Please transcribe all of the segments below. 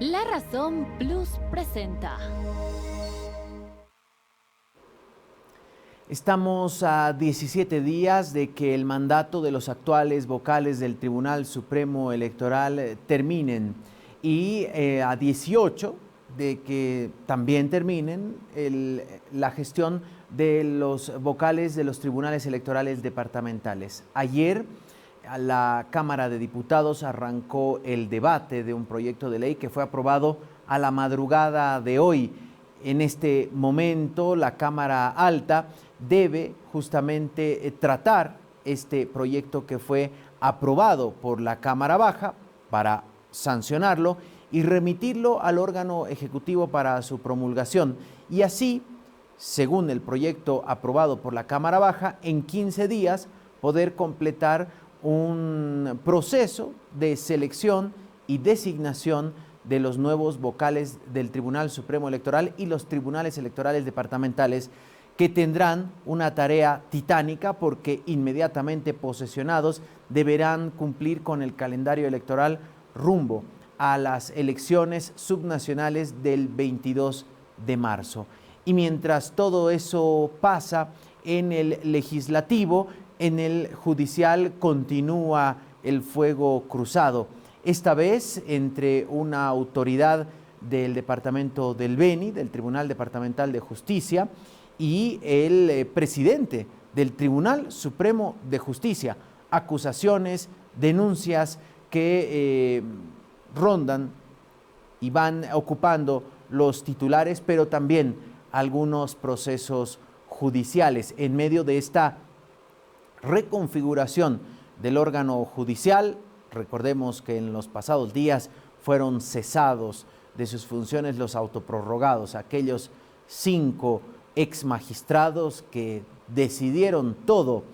La Razón Plus presenta. Estamos a 17 días de que el mandato de los actuales vocales del Tribunal Supremo Electoral terminen y a 18 de que también terminen la gestión de los vocales de los tribunales electorales departamentales. Ayer la Cámara de Diputados arrancó el debate de un proyecto de ley que fue aprobado a la madrugada de hoy. En este momento la Cámara Alta debe justamente tratar este proyecto que fue aprobado por la Cámara Baja para sancionarlo y remitirlo al órgano ejecutivo para su promulgación. Y así, según el proyecto aprobado por la Cámara Baja, en 15 días poder completar un proceso de selección y designación de los nuevos vocales del Tribunal Supremo Electoral y los tribunales electorales departamentales, que tendrán una tarea titánica porque inmediatamente posesionados deberán cumplir con el calendario electoral rumbo a las elecciones subnacionales del 22 de marzo. Y mientras todo eso pasa en el legislativo, en el judicial continúa el fuego cruzado. Esta vez entre una autoridad del departamento del Beni, del Tribunal Departamental de Justicia, y el presidente del Tribunal Supremo de Justicia. Acusaciones, denuncias que rondan y van ocupando los titulares, pero también algunos procesos judiciales en medio de esta reconfiguración del órgano judicial. Recordemos que en los pasados días fueron cesados de sus funciones los autoprorrogados, aquellos 5 ex magistrados que decidieron todo,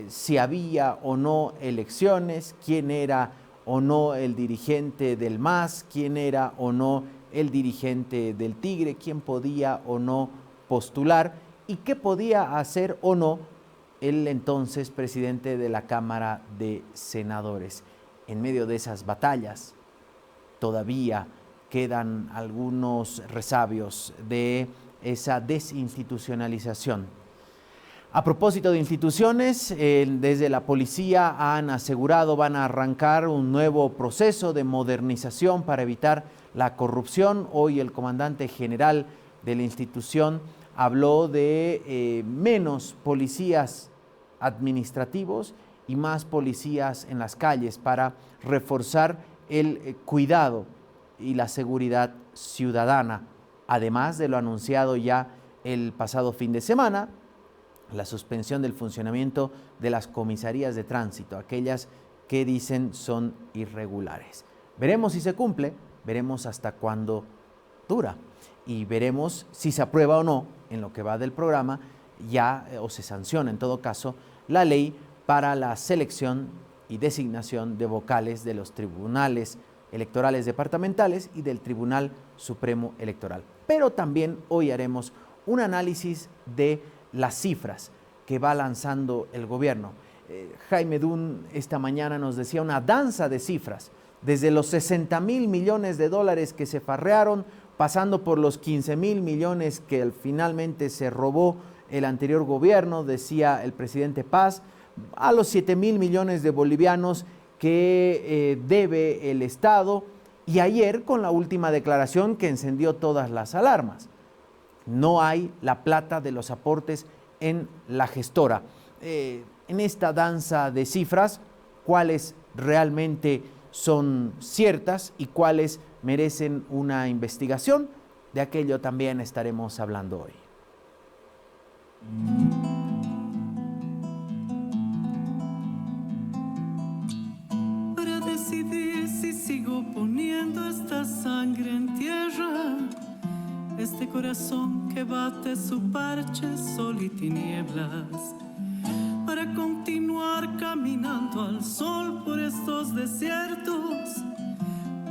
si había o no elecciones, quién era o no el dirigente del MAS, quién era o no el dirigente del Tigre, quién podía o no postular y qué podía hacer o no el entonces presidente de la Cámara de Senadores. En medio de esas batallas todavía quedan algunos resabios de esa desinstitucionalización. A propósito de instituciones, desde la policía han asegurado van a arrancar un nuevo proceso de modernización para evitar la corrupción. Hoy el comandante general de la institución habló de menos policías administrativos y más policías en las calles para reforzar el cuidado y la seguridad ciudadana. Además de lo anunciado ya el pasado fin de semana, la suspensión del funcionamiento de las comisarías de tránsito, aquellas que dicen son irregulares. Veremos si se cumple, veremos hasta cuándo dura y veremos si se aprueba o no en lo que va del programa ya o se sanciona en todo caso la ley para la selección y designación de vocales de los tribunales electorales departamentales y del Tribunal Supremo Electoral. Pero también hoy haremos un análisis de las cifras que va lanzando el gobierno. Jaime Dun esta mañana nos decía una danza de cifras, desde los 60.000 millones de dólares que se farrearon, pasando por los 15.000 millones que finalmente se robó el anterior gobierno, decía el presidente Paz, a los 7.000 millones de bolivianos que debe el Estado, y ayer con la última declaración que encendió todas las alarmas. No hay la plata de los aportes en la gestora. En esta danza de cifras, ¿cuáles realmente son ciertas y cuáles merecen una investigación? De aquello también estaremos hablando hoy. Para decidir si sigo poniendo esta sangre en tierra, este corazón que bate su parche, sol y tinieblas, para continuar caminando al sol por estos desiertos,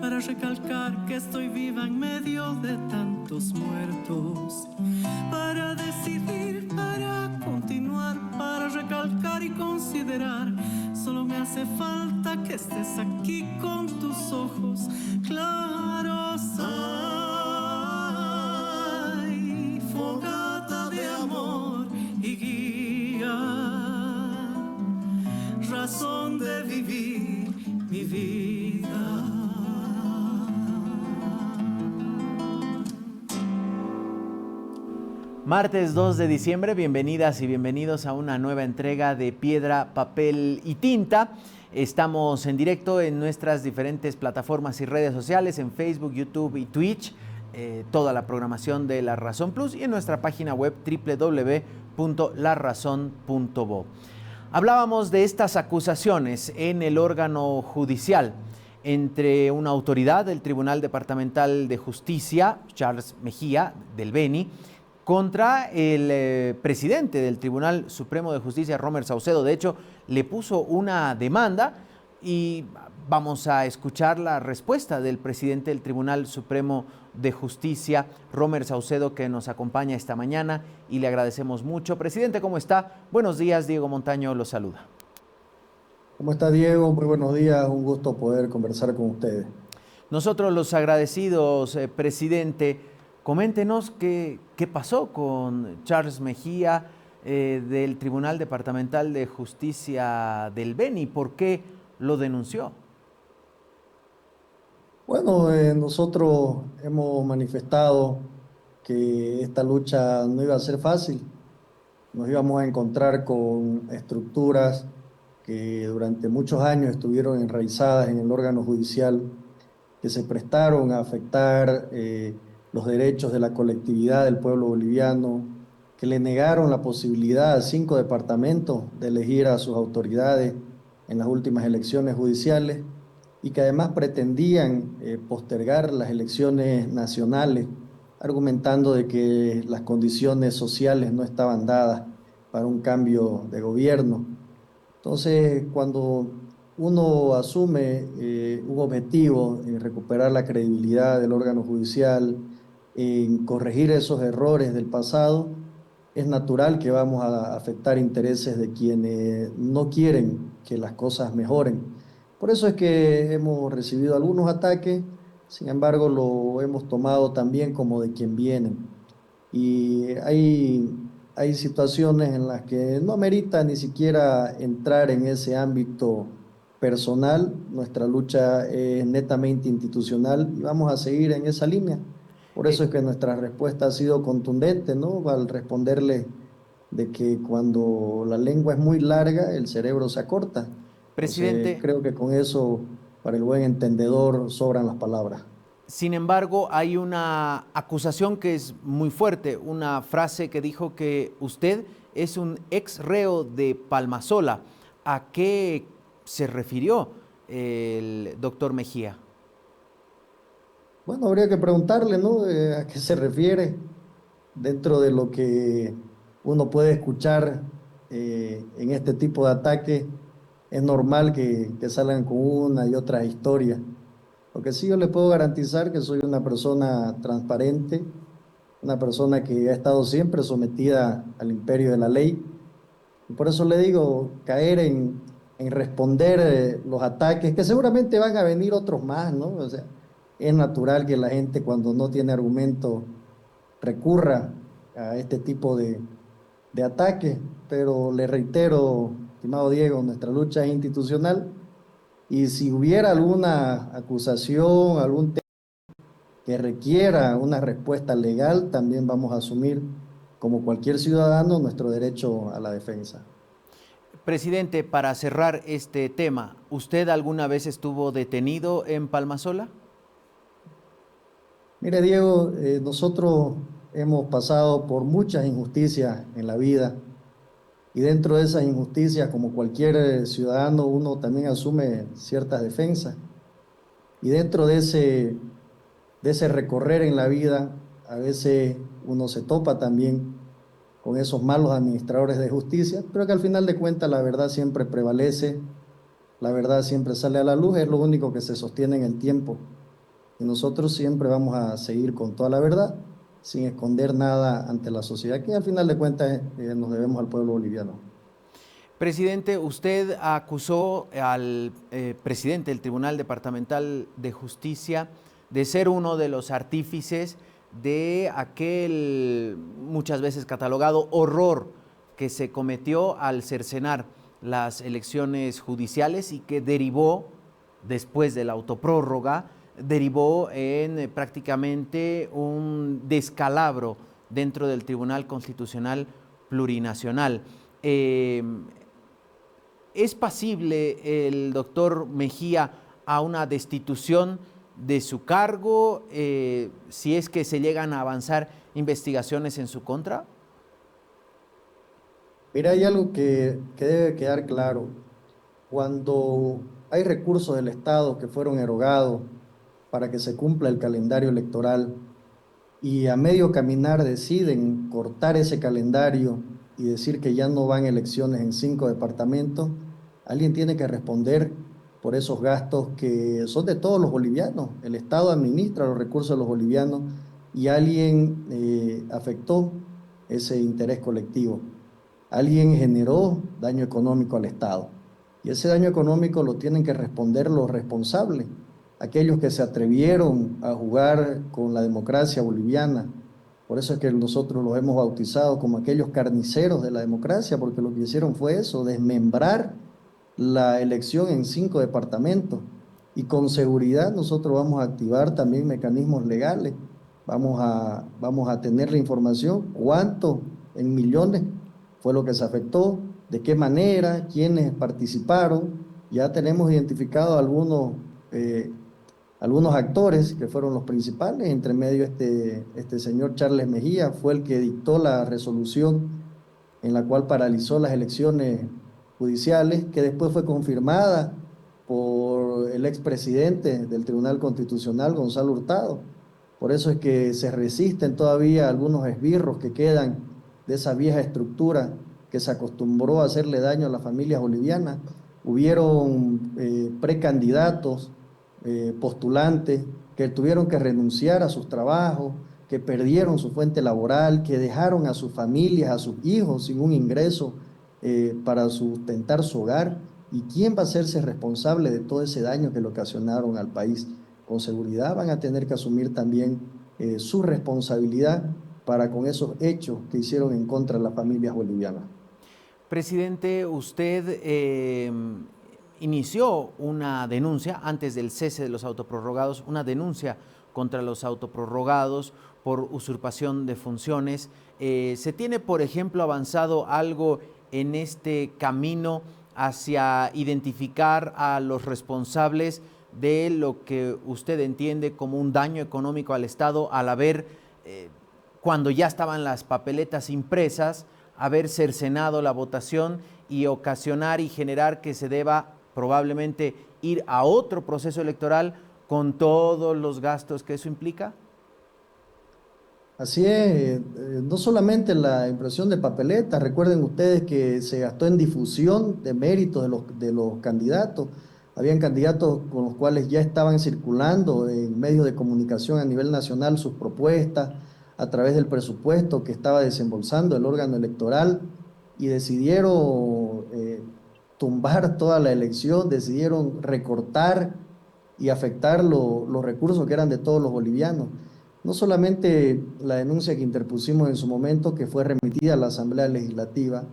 para recalcar que estoy viva en medio de tantos muertos, para decidir, para continuar, para recalcar y considerar. Solo me hace falta que estés aquí con tus ojos claros Martes 2 de diciembre, bienvenidas y bienvenidos a una nueva entrega de Piedra, Papel y Tinta. Estamos en directo en nuestras diferentes plataformas y redes sociales, en Facebook, YouTube y Twitch, toda la programación de La Razón Plus y en nuestra página web www.larazon.bo. Hablábamos de estas acusaciones en el órgano judicial entre una autoridad del Tribunal Departamental de Justicia, Charles Mejía, del Beni, contra el presidente del Tribunal Supremo de Justicia, Romer Saucedo. De hecho, le puso una demanda y vamos a escuchar la respuesta del presidente del Tribunal Supremo de Justicia, Romer Saucedo, que nos acompaña esta mañana y le agradecemos mucho. Presidente, ¿cómo está? Buenos días, Diego Montaño lo saluda. ¿Cómo está, Diego? Muy buenos días, un gusto poder conversar con ustedes. Nosotros los agradecidos, presidente. Coméntenos qué pasó con Charles Mejía del Tribunal Departamental de Justicia del Beni. ¿Por qué lo denunció? Bueno, nosotros hemos manifestado que esta lucha no iba a ser fácil. Nos íbamos a encontrar con estructuras que durante muchos años estuvieron enraizadas en el órgano judicial, que se prestaron a afectar los derechos de la colectividad del pueblo boliviano, que le negaron la posibilidad a 5 departamentos de elegir a sus autoridades en las últimas elecciones judiciales y que además pretendían postergar las elecciones nacionales, argumentando de que las condiciones sociales no estaban dadas para un cambio de gobierno. Entonces, cuando uno asume un objetivo en recuperar la credibilidad del órgano judicial, en corregir esos errores del pasado, es natural que vamos a afectar intereses de quienes no quieren que las cosas mejoren. Por eso es que hemos recibido algunos ataques, sin embargo lo hemos tomado también como de quien vienen. Y hay situaciones en las que no amerita ni siquiera entrar en ese ámbito personal. Nuestra lucha es netamente institucional y vamos a seguir en esa línea. Por eso es que nuestra respuesta ha sido contundente, ¿no? Al responderle de que cuando la lengua es muy larga, el cerebro se acorta. Presidente, entonces, creo que con eso, para el buen entendedor, sobran las palabras. Sin embargo, hay una acusación que es muy fuerte, una frase que dijo que usted es un ex reo de Palmasola. ¿A qué se refirió el doctor Mejía? Bueno, habría que preguntarle, ¿no? ¿A qué se refiere? Dentro de lo que uno puede escuchar en este tipo de ataques, es normal que salgan con una y otra historia. Lo que sí yo le puedo garantizar que soy una persona transparente, una persona que ha estado siempre sometida al imperio de la ley. Y por eso le digo, caer en responder los ataques, que seguramente van a venir otros más, ¿no? O sea, es natural que la gente cuando no tiene argumento recurra a este tipo de ataques, pero le reitero, estimado Diego, nuestra lucha es institucional y si hubiera alguna acusación, algún tema que requiera una respuesta legal, también vamos a asumir como cualquier ciudadano nuestro derecho a la defensa. Presidente, para cerrar este tema, ¿usted alguna vez estuvo detenido en Palmasola? Mire, Diego, nosotros hemos pasado por muchas injusticias en la vida y dentro de esas injusticias, como cualquier ciudadano, uno también asume ciertas defensas. Y dentro de ese recorrer en la vida, a veces uno se topa también con esos malos administradores de justicia, pero que al final de cuentas la verdad siempre prevalece, la verdad siempre sale a la luz, es lo único que se sostiene en el tiempo. Y nosotros siempre vamos a seguir con toda la verdad, sin esconder nada ante la sociedad, que al final de cuentas nos debemos al pueblo boliviano. Presidente, usted acusó al presidente del Tribunal Departamental de Justicia de ser uno de los artífices de aquel muchas veces catalogado horror que se cometió al cercenar las elecciones judiciales y que derivó, después de la autoprórroga, derivó en prácticamente un descalabro dentro del Tribunal Constitucional Plurinacional. ¿Es pasible el doctor Mejía a una destitución de su cargo si es que se llegan a avanzar investigaciones en su contra? Mira, hay algo que debe quedar claro. Cuando hay recursos del Estado que fueron erogados para que se cumpla el calendario electoral y a medio caminar deciden cortar ese calendario y decir que ya no van elecciones en 5 departamentos, alguien tiene que responder por esos gastos que son de todos los bolivianos. El Estado administra los recursos de los bolivianos y alguien afectó ese interés colectivo. Alguien generó daño económico al Estado. Y ese daño económico lo tienen que responder los responsables, aquellos que se atrevieron a jugar con la democracia boliviana. Por eso es que nosotros los hemos bautizado como aquellos carniceros de la democracia, porque lo que hicieron fue eso, desmembrar la elección en 5 departamentos. Y con seguridad nosotros vamos a activar también mecanismos legales. Vamos a tener la información, cuánto en millones fue lo que se afectó, de qué manera, quiénes participaron. Ya tenemos identificado algunos actores que fueron los principales. Entre medio este señor Charles Mejía fue el que dictó la resolución en la cual paralizó las elecciones judiciales, que después fue confirmada por el expresidente del Tribunal Constitucional, Gonzalo Hurtado. Por eso es que se resisten todavía algunos esbirros que quedan de esa vieja estructura que se acostumbró a hacerle daño a las familias bolivianas. Hubieron precandidatos, postulantes, que tuvieron que renunciar a sus trabajos, que perdieron su fuente laboral, que dejaron a sus familias, a sus hijos sin un ingreso para sustentar su hogar. ¿Y quién va a hacerse responsable de todo ese daño que le ocasionaron al país? Con seguridad van a tener que asumir también su responsabilidad para con esos hechos que hicieron en contra de las familias bolivianas. Presidente, usted inició una denuncia antes del cese de los autoprorrogados, una denuncia contra los autoprorrogados por usurpación de funciones. ¿Se tiene, por ejemplo, avanzado algo en este camino hacia identificar a los responsables de lo que usted entiende como un daño económico al Estado al haber, cuando ya estaban las papeletas impresas, haber cercenado la votación y ocasionar y generar que se deba probablemente ir a otro proceso electoral con todos los gastos que eso implica? Así es, no solamente la impresión de papeletas, recuerden ustedes que se gastó en difusión de méritos de los candidatos. Habían candidatos con los cuales ya estaban circulando en medios de comunicación a nivel nacional sus propuestas a través del presupuesto que estaba desembolsando el órgano electoral y decidieron tumbar toda la elección, decidieron recortar y afectar los recursos que eran de todos los bolivianos. No solamente la denuncia que interpusimos en su momento, que fue remitida a la Asamblea Legislativa,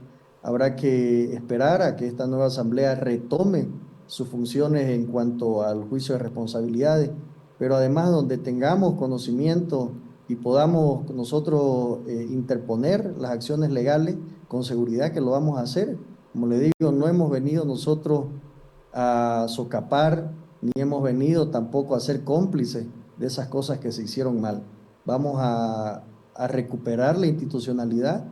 habrá que esperar a que esta nueva Asamblea retome sus funciones en cuanto al juicio de responsabilidades, pero además donde tengamos conocimiento y podamos nosotros interponer las acciones legales, con seguridad que lo vamos a hacer. Como le digo, no hemos venido nosotros a socapar, ni hemos venido tampoco a ser cómplices de esas cosas que se hicieron mal. Vamos a recuperar la institucionalidad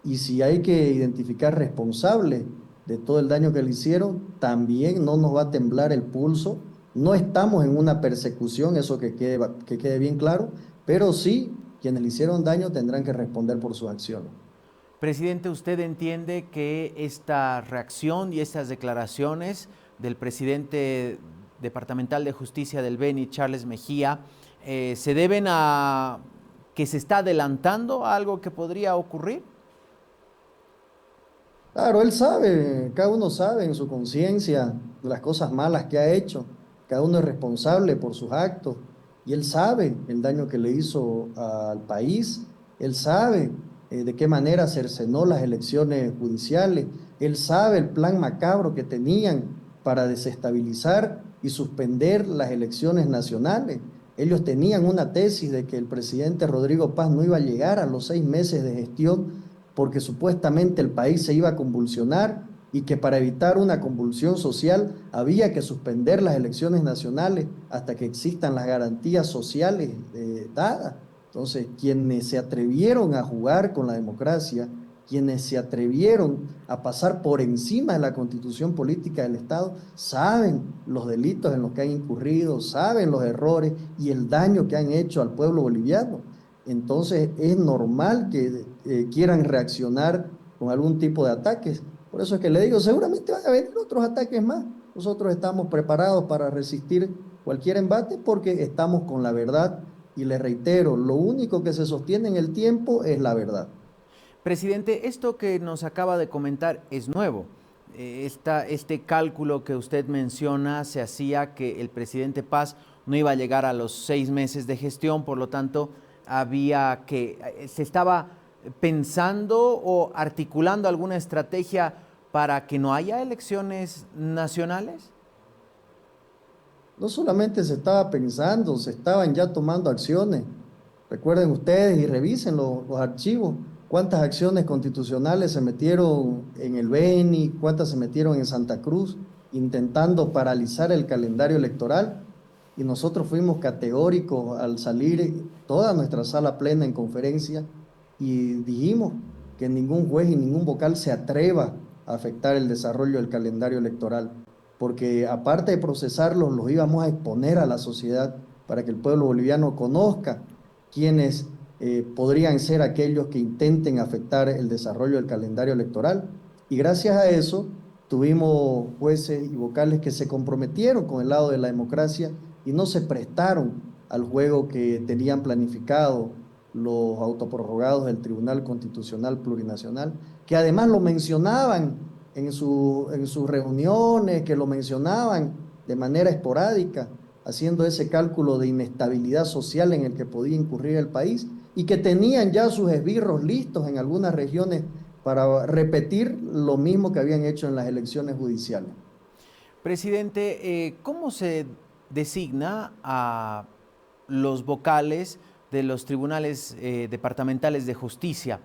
y si hay que identificar responsables de todo el daño que le hicieron, también no nos va a temblar el pulso. No estamos en una persecución, eso que quede bien claro, pero sí, quienes le hicieron daño tendrán que responder por sus acciones. Presidente, ¿usted entiende que esta reacción y estas declaraciones del presidente departamental de justicia del Beni, Charles Mejía, se deben a que se está adelantando a algo que podría ocurrir? Claro, él sabe, cada uno sabe en su conciencia de las cosas malas que ha hecho, cada uno es responsable por sus actos y él sabe el daño que le hizo al país, él sabe de qué manera cercenó las elecciones judiciales, él sabe el plan macabro que tenían para desestabilizar y suspender las elecciones nacionales. Ellos tenían una tesis de que el presidente Rodrigo Paz no iba a llegar a los 6 meses de gestión porque supuestamente el país se iba a convulsionar y que para evitar una convulsión social había que suspender las elecciones nacionales hasta que existan las garantías sociales dadas. Entonces, quienes se atrevieron a jugar con la democracia, quienes se atrevieron a pasar por encima de la constitución política del Estado, saben los delitos en los que han incurrido, saben los errores y el daño que han hecho al pueblo boliviano. Entonces es normal que quieran reaccionar con algún tipo de ataques. Por eso es que le digo, seguramente van a venir otros ataques más. Nosotros estamos preparados para resistir cualquier embate porque estamos con la verdad y le reitero, lo único que se sostiene en el tiempo es la verdad. Presidente, esto que nos acaba de comentar es nuevo. Este cálculo que usted menciona se hacía que el presidente Paz no iba a llegar a los 6 meses de gestión, por lo tanto, se estaba pensando o articulando alguna estrategia para que no haya elecciones nacionales. No solamente se estaba pensando, se estaban ya tomando acciones. Recuerden ustedes y revisen los archivos, cuántas acciones constitucionales se metieron en el Beni, cuántas se metieron en Santa Cruz, intentando paralizar el calendario electoral. Y nosotros fuimos categóricos al salir toda nuestra sala plena en conferencia y dijimos que ningún juez y ningún vocal se atreva a afectar el desarrollo del calendario electoral, porque aparte de procesarlos, los íbamos a exponer a la sociedad para que el pueblo boliviano conozca quiénes podrían ser aquellos que intenten afectar el desarrollo del calendario electoral. Y gracias a eso tuvimos jueces y vocales que se comprometieron con el lado de la democracia y no se prestaron al juego que tenían planificado los autoprorrogados del Tribunal Constitucional Plurinacional, que además lo mencionaban en sus reuniones, que lo mencionaban de manera esporádica, haciendo ese cálculo de inestabilidad social en el que podía incurrir el país y que tenían ya sus esbirros listos en algunas regiones para repetir lo mismo que habían hecho en las elecciones judiciales. Presidente, ¿cómo se designa a los vocales de los tribunales departamentales de justicia?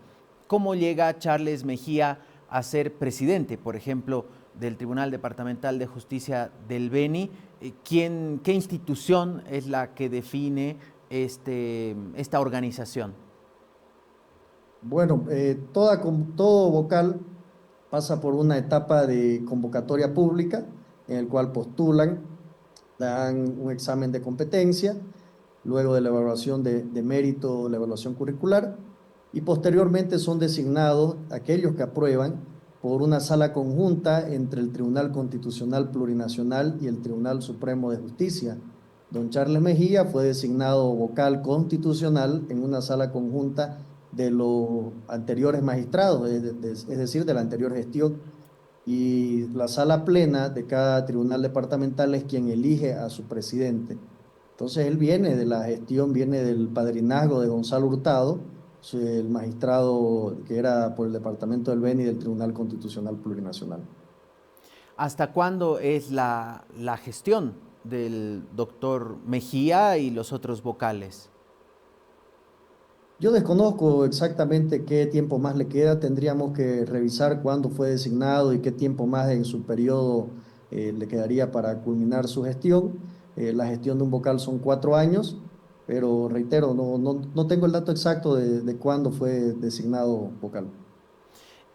¿Cómo llega Charles Mejía a ser presidente, por ejemplo, del Tribunal Departamental de Justicia del Beni? ¿Qué institución es la que define esta organización? Bueno, todo vocal pasa por una etapa de convocatoria pública en el cual postulan, dan un examen de competencia, luego de la evaluación de mérito, la evaluación curricular, y posteriormente son designados aquellos que aprueban por una sala conjunta entre el Tribunal Constitucional Plurinacional y el Tribunal Supremo de Justicia. Don Charles Mejía fue designado vocal constitucional en una sala conjunta de los anteriores magistrados, es decir, de la anterior gestión. Y la sala plena de cada tribunal departamental es quien elige a su presidente. Entonces él viene de la gestión, viene del padrinazgo de Gonzalo Hurtado, el magistrado que era por el departamento del Beni del Tribunal Constitucional Plurinacional. ¿Hasta cuándo es la gestión del doctor Mejía y los otros vocales? Yo desconozco exactamente qué tiempo más le queda, tendríamos que revisar cuándo fue designado y qué tiempo más en su periodo le quedaría para culminar su gestión. La gestión de un vocal son 4 años, pero reitero, no tengo el dato exacto de cuándo fue designado vocal.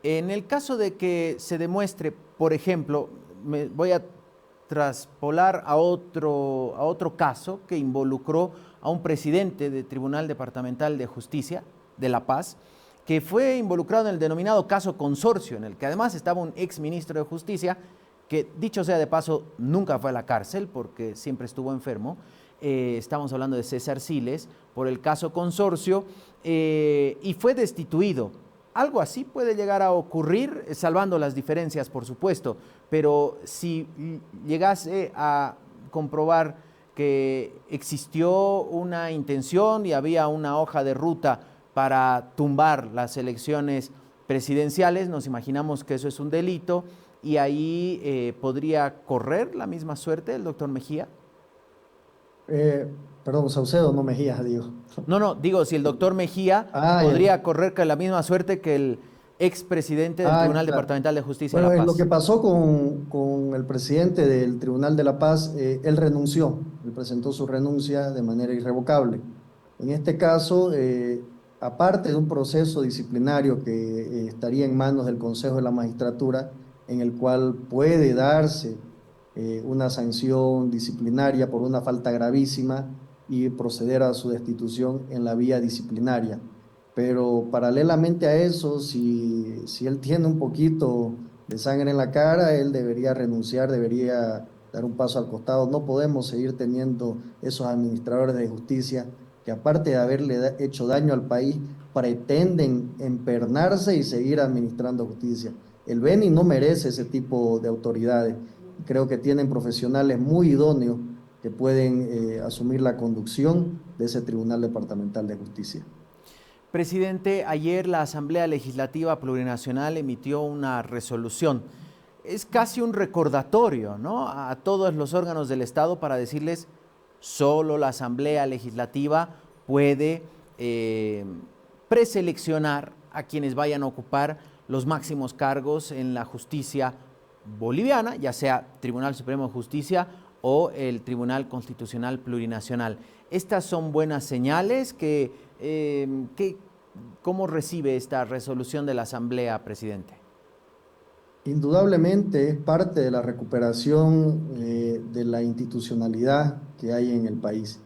En el caso de que se demuestre, por ejemplo, me voy a traspolar a otro caso que involucró a un presidente del Tribunal Departamental de Justicia de La Paz, que fue involucrado en el denominado caso Consorcio, en el que además estaba un ex ministro de Justicia, que dicho sea de paso, nunca fue a la cárcel porque siempre estuvo enfermo. Estamos hablando de César Siles, por el caso Consorcio, y fue destituido. Algo así puede llegar a ocurrir, salvando las diferencias, por supuesto, pero si llegase a comprobar que existió una intención y había una hoja de ruta para tumbar las elecciones presidenciales, nos imaginamos que eso es un delito y ahí podría correr la misma suerte el doctor Mejía. Eh, Perdón, Saucedo, no Mejías, digo. No, no, digo, si el doctor Mejía Ah, ya. podría correr con la misma suerte que el expresidente del Ah, Tribunal claro. Departamental de Justicia de Bueno, La lo que Paz. pasó con el presidente del Tribunal de la Paz, él renunció, él presentó su renuncia de manera irrevocable. En este caso, aparte de un proceso disciplinario que estaría en manos del Consejo de la Magistratura, en el cual puede darse una sanción disciplinaria por una falta gravísima y proceder a su destitución en la vía disciplinaria. Pero paralelamente a eso, si él tiene un poquito de sangre en la cara, él debería renunciar, debería dar un paso al costado. No podemos seguir teniendo esos administradores de justicia que aparte de haberle hecho daño al país, pretenden empernarse y seguir administrando justicia. El Beni no merece ese tipo de autoridades. Creo que tienen profesionales muy idóneos que pueden asumir la conducción de ese Tribunal Departamental de Justicia. Presidente, ayer la Asamblea Legislativa Plurinacional emitió una resolución. Es casi un recordatorio, ¿no?, a todos los órganos del Estado para decirles solo la Asamblea Legislativa puede preseleccionar a quienes vayan a ocupar los máximos cargos en la justicia boliviana, ya sea Tribunal Supremo de Justicia o el Tribunal Constitucional Plurinacional. Estas son buenas señales ¿cómo recibe esta resolución de la Asamblea, presidente? Indudablemente es parte de la recuperación de la institucionalidad que hay en el país.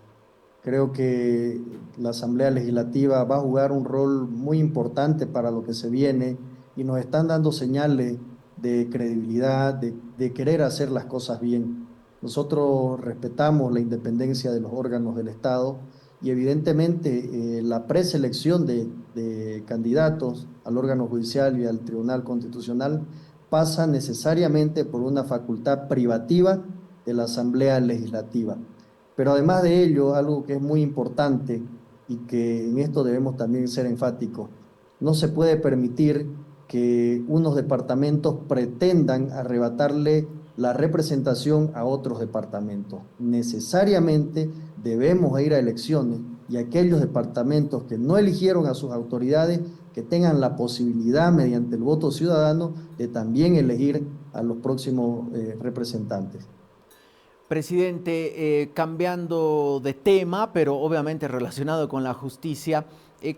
Creo que la Asamblea Legislativa va a jugar un rol muy importante para lo que se viene y nos están dando señales de credibilidad, de querer hacer las cosas bien. Nosotros respetamos la independencia de los órganos del Estado y evidentemente la preselección de candidatos al órgano judicial y al Tribunal Constitucional pasa necesariamente por una facultad privativa de la Asamblea Legislativa. Pero además de ello, algo que es muy importante y que en esto debemos también ser enfáticos, no se puede permitir que unos departamentos pretendan arrebatarle la representación a otros departamentos. Necesariamente debemos ir a elecciones y aquellos departamentos que no eligieron a sus autoridades que tengan la posibilidad mediante el voto ciudadano de también elegir a los próximos representantes. Presidente, cambiando de tema, pero obviamente relacionado con la justicia,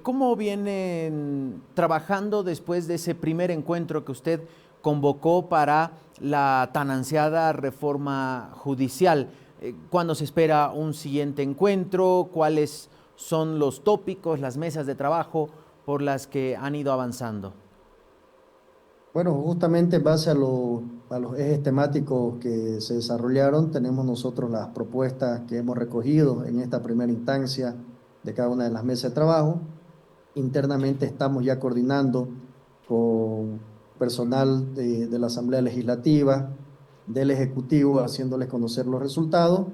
¿cómo vienen trabajando después de ese primer encuentro que usted convocó para la tan ansiada reforma judicial? ¿Cuándo se espera un siguiente encuentro? ¿Cuáles son los tópicos, las mesas de trabajo por las que han ido avanzando? Bueno, justamente en base a los ejes temáticos que se desarrollaron, tenemos nosotros las propuestas que hemos recogido en esta primera instancia de cada una de las mesas de trabajo. Internamente estamos ya coordinando con personal de la Asamblea Legislativa, del Ejecutivo, haciéndoles conocer los resultados.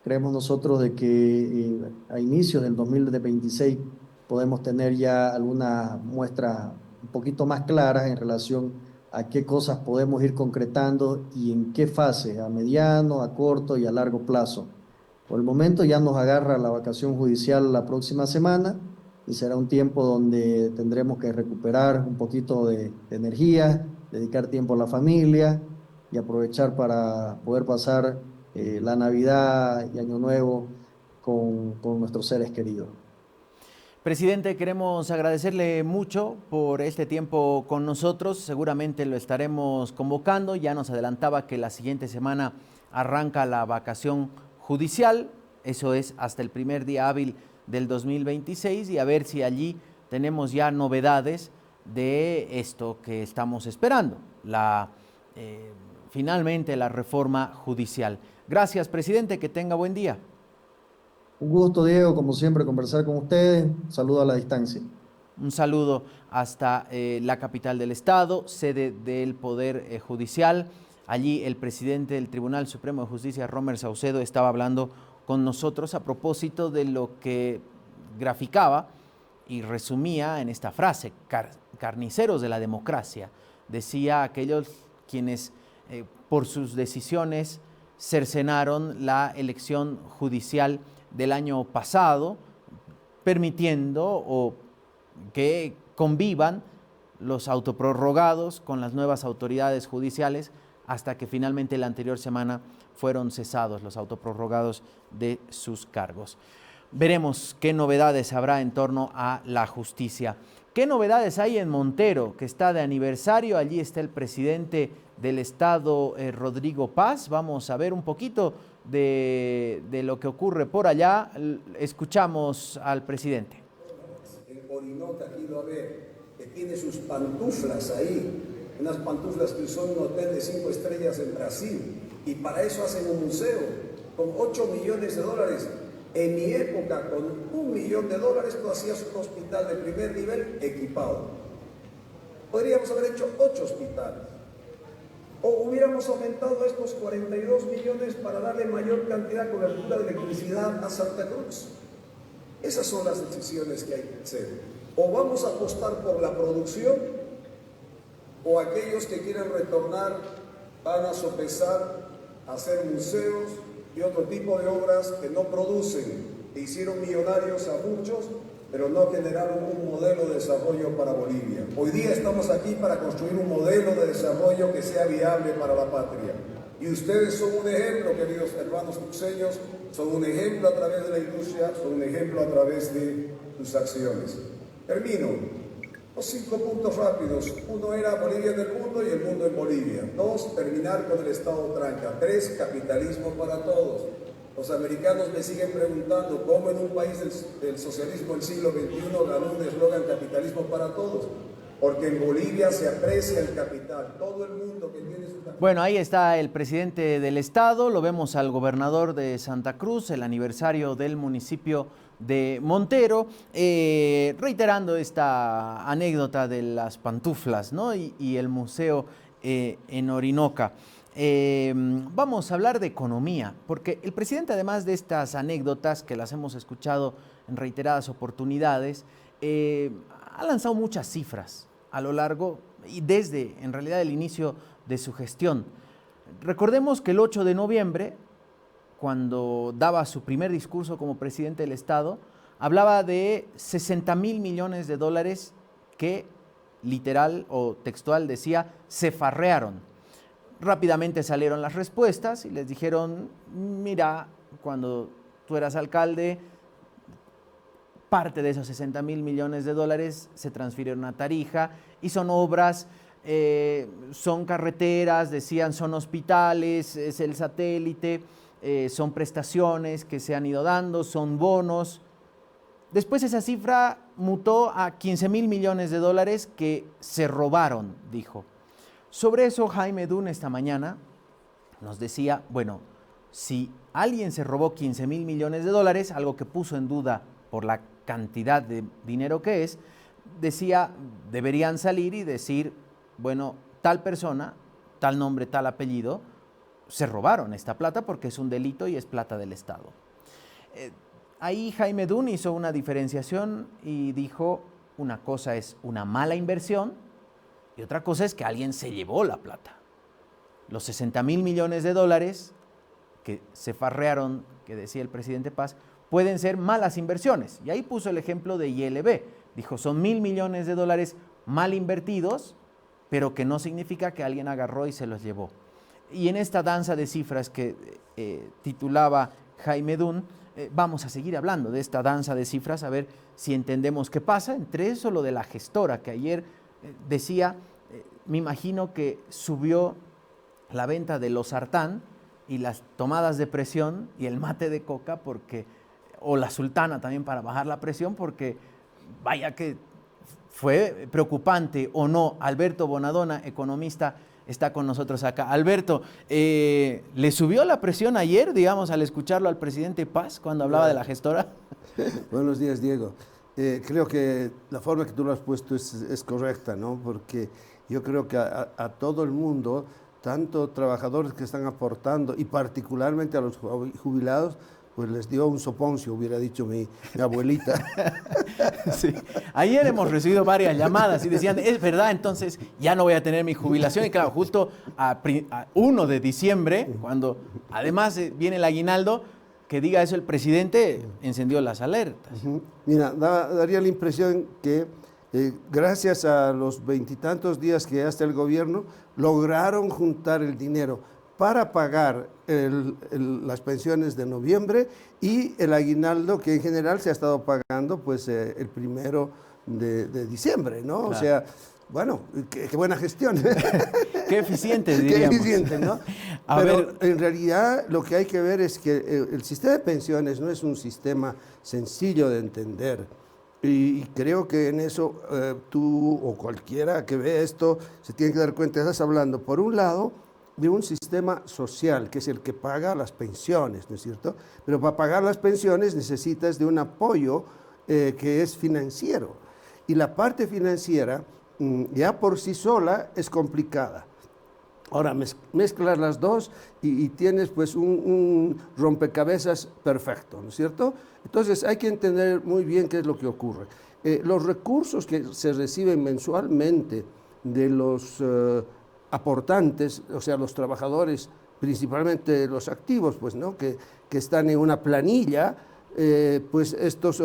Creemos nosotros de que a inicios del 2026 podemos tener ya algunas muestras un poquito más claras en relación a qué cosas podemos ir concretando y en qué fase, a mediano, a corto y a largo plazo. Por el momento ya nos agarra la vacación judicial la próxima semana y será un tiempo donde tendremos que recuperar un poquito de energía, dedicar tiempo a la familia y aprovechar para poder pasar la Navidad y Año Nuevo con nuestros seres queridos. Presidente, queremos agradecerle mucho por este tiempo con nosotros. Seguramente lo estaremos convocando. Ya nos adelantaba que la siguiente semana arranca la vacación judicial. Eso es hasta el primer día hábil del 2026 y a ver si allí tenemos ya novedades de esto que estamos esperando, finalmente la reforma judicial. Gracias, presidente, que tenga buen día. Un gusto, Diego, como siempre, conversar con ustedes. Saludo a la distancia. Un saludo hasta la capital del estado, sede del Poder Judicial. Allí el presidente del Tribunal Supremo de Justicia, Romer Saucedo, estaba hablando con nosotros a propósito de lo que graficaba y resumía en esta frase, carniceros de la democracia. Decía aquellos quienes por sus decisiones cercenaron la elección judicial del año pasado, permitiendo o que convivan los autoprorrogados con las nuevas autoridades judiciales hasta que finalmente la anterior semana fueron cesados los autoprorrogados de sus cargos. Veremos qué novedades habrá en torno a la justicia. ¿Qué novedades hay en Montero, que está de aniversario? Allí está el presidente del Estado, Rodrigo Paz. Vamos a ver un poquito de lo que ocurre por allá. Escuchamos al presidente. En Orinoca, aquí lo ve, que tiene sus pantuflas ahí, unas pantuflas que son un hotel de 5 estrellas en Brasil, y para eso hacen un museo con $8 millones. En mi época, con $1 millón, tú hacías un hospital de primer nivel equipado. Podríamos haber hecho 8 hospitales. O hubiéramos aumentado estos 42 millones para darle mayor cantidad de cobertura de electricidad a Santa Cruz. Esas son las decisiones que hay que hacer. O vamos a apostar por la producción, o aquellos que quieran retornar van a sopesar, hacer museos y otro tipo de obras que no producen, que hicieron millonarios a muchos, pero no generaron un modelo de desarrollo para Bolivia. Hoy día estamos aquí para construir un modelo de desarrollo que sea viable para la patria. Y ustedes son un ejemplo, queridos hermanos cruceños, son un ejemplo a través de la industria, son un ejemplo a través de sus acciones. Termino. Los 5 puntos rápidos. 1 era Bolivia en el mundo y el mundo en Bolivia. 2, terminar con el Estado tranca. 3, capitalismo para todos. Los americanos me siguen preguntando cómo en un país del socialismo del siglo XXI ganó un eslogan capitalismo para todos. Porque en Bolivia se aprecia el capital. Todo el mundo que tiene su capital. Bueno, ahí está el presidente del Estado, lo vemos al gobernador de Santa Cruz, el aniversario del municipio de Montero, reiterando esta anécdota de las pantuflas, ¿no? y el museo en Orinoca. Vamos a hablar de economía, porque el presidente, además de estas anécdotas que las hemos escuchado en reiteradas oportunidades, ha lanzado muchas cifras a lo largo y desde, en realidad, el inicio de su gestión. Recordemos que el 8 de noviembre, cuando daba su primer discurso como presidente del Estado, hablaba de $60,000 millones que literal o textual decía, se farrearon. Rápidamente salieron las respuestas y les dijeron, mira, cuando tú eras alcalde, parte de esos $60,000 millones se transfirieron a Tarija y son obras, son carreteras, decían, son hospitales, es el satélite, son prestaciones que se han ido dando, son bonos. Después esa cifra mutó a $15,000 millones que se robaron, dijo. Sobre eso Jaime Dun esta mañana nos decía, bueno, si alguien se robó $15,000 millones, algo que puso en duda por la cantidad de dinero que es, decía, deberían salir y decir, bueno, tal persona, tal nombre, tal apellido, se robaron esta plata porque es un delito y es plata del Estado. Ahí Jaime Dun hizo una diferenciación y dijo, una cosa es una mala inversión y otra cosa es que alguien se llevó la plata. Los $60,000 millones que se farrearon, que decía el presidente Paz, pueden ser malas inversiones. Y ahí puso el ejemplo de ILB. Dijo, son $1,000 millones mal invertidos, pero que no significa que alguien agarró y se los llevó. Y en esta danza de cifras que titulaba Jaime Dun, vamos a seguir hablando de esta danza de cifras, a ver si entendemos qué pasa. Entre eso, lo de la gestora, que ayer decía, me imagino que subió la venta de los sartán y las tomadas de presión y el mate de coca, porque, o la sultana también para bajar la presión, porque vaya que fue preocupante o no. Alberto Bonadona, economista, está con nosotros acá. Alberto, ¿le subió la presión ayer, digamos, al escucharlo al presidente Paz cuando hablaba de la gestora? Buenos días, Diego. Creo que la forma que tú lo has puesto es correcta, ¿no? Porque yo creo que a todo el mundo, tanto trabajadores que están aportando y particularmente a los jubilados, pues les dio un soponcio, hubiera dicho mi abuelita. Sí. Ayer hemos recibido varias llamadas y decían, es verdad, entonces ya no voy a tener mi jubilación. Y claro, justo a 1 de diciembre, cuando además viene el aguinaldo, que diga eso el presidente, encendió las alertas. Mira, daría la impresión que gracias a los 20 y tantos días que ya está el gobierno, lograron juntar el dinero para pagar las pensiones de noviembre y el aguinaldo que en general se ha estado pagando pues el 1 de diciembre, ¿no? Claro. O sea, bueno, qué buena gestión. Qué eficiente, diríamos. Qué eficiente, ¿no? Pero en realidad lo que hay que ver es que el sistema de pensiones no es un sistema sencillo de entender. Y creo que en eso tú o cualquiera que ve esto se tiene que dar cuenta. Estás hablando, por un lado, de un sistema social, que es el que paga las pensiones, ¿no es cierto? Pero para pagar las pensiones necesitas de un apoyo que es financiero. Y la parte financiera ya por sí sola es complicada. Ahora mezclas las dos y tienes pues un rompecabezas perfecto, ¿no es cierto? Entonces hay que entender muy bien qué es lo que ocurre. Los recursos que se reciben mensualmente de los aportantes, o sea, los trabajadores, principalmente los activos, pues, ¿no? que están en una planilla, pues estos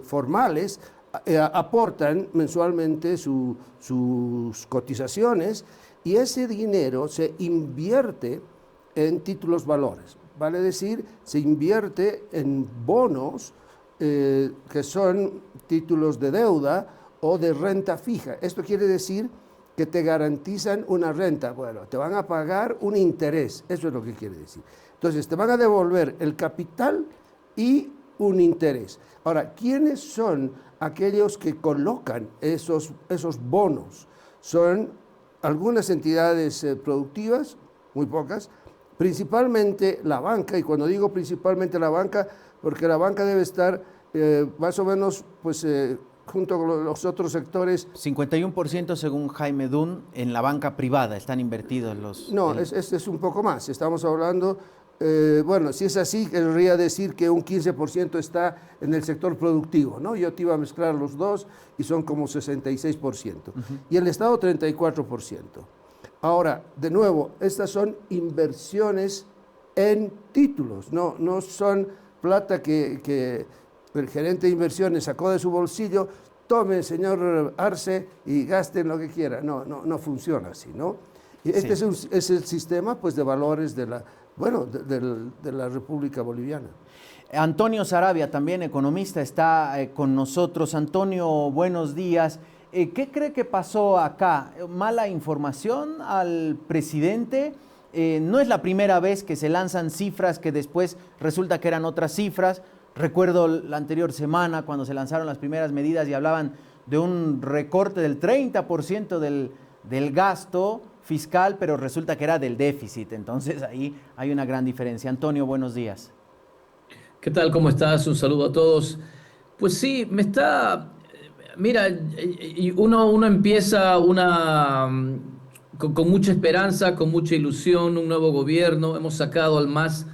formales aportan mensualmente sus cotizaciones y ese dinero se invierte en títulos valores, vale decir, se invierte en bonos que son títulos de deuda o de renta fija. Esto quiere decir que te garantizan una renta, bueno, te van a pagar un interés, eso es lo que quiere decir. Entonces, te van a devolver el capital y un interés. Ahora, ¿quiénes son aquellos que colocan esos bonos? Son algunas entidades productivas, muy pocas, principalmente la banca, y cuando digo principalmente la banca, porque la banca debe estar más o menos, pues, junto con los otros sectores. 51% según Jaime Dunn en la banca privada están invertidos los... No, es un poco más. Estamos hablando, bueno, si es así, querría decir que un 15% está en el sector productivo, ¿no? Yo te iba a mezclar los dos y son como 66%. Y el Estado 34%. Ahora, de nuevo, estas son inversiones en títulos, no son plata que el gerente de inversiones sacó de su bolsillo, tome, señor Arce, y gaste en lo que quiera. No funciona así, ¿no? Y este es el sistema, pues, de valores de la República Boliviana. Antonio Saravia, también economista, está con nosotros. Antonio, buenos días. ¿Qué cree que pasó acá? ¿Mala información al presidente? No es la primera vez que se lanzan cifras que después resulta que eran otras cifras. Recuerdo la anterior semana cuando se lanzaron las primeras medidas y hablaban de un recorte del 30% del gasto fiscal, pero resulta que era del déficit. Entonces ahí hay una gran diferencia. Antonio, buenos días. ¿Qué tal? ¿Cómo estás? Un saludo a todos. Pues sí, mira, uno empieza con mucha esperanza, con mucha ilusión, un nuevo gobierno. Hemos sacado al MAS.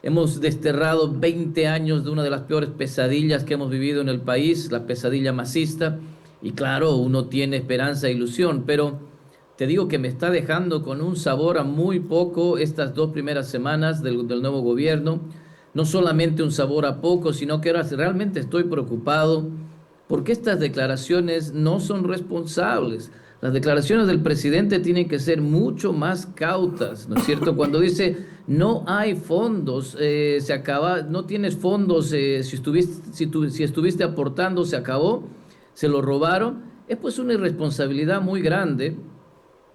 Hemos desterrado 20 años de una de las peores pesadillas que hemos vivido en el país, la pesadilla masista. Y claro, uno tiene esperanza e ilusión, pero te digo que me está dejando con un sabor a muy poco estas 2 primeras semanas del nuevo gobierno. No solamente un sabor a poco, sino que ahora realmente estoy preocupado porque estas declaraciones no son responsables. Las declaraciones del presidente tienen que ser mucho más cautas, ¿no es cierto? Cuando dice no hay fondos, no tienes fondos, si estuviste aportando, se acabó, se lo robaron, es pues una irresponsabilidad muy grande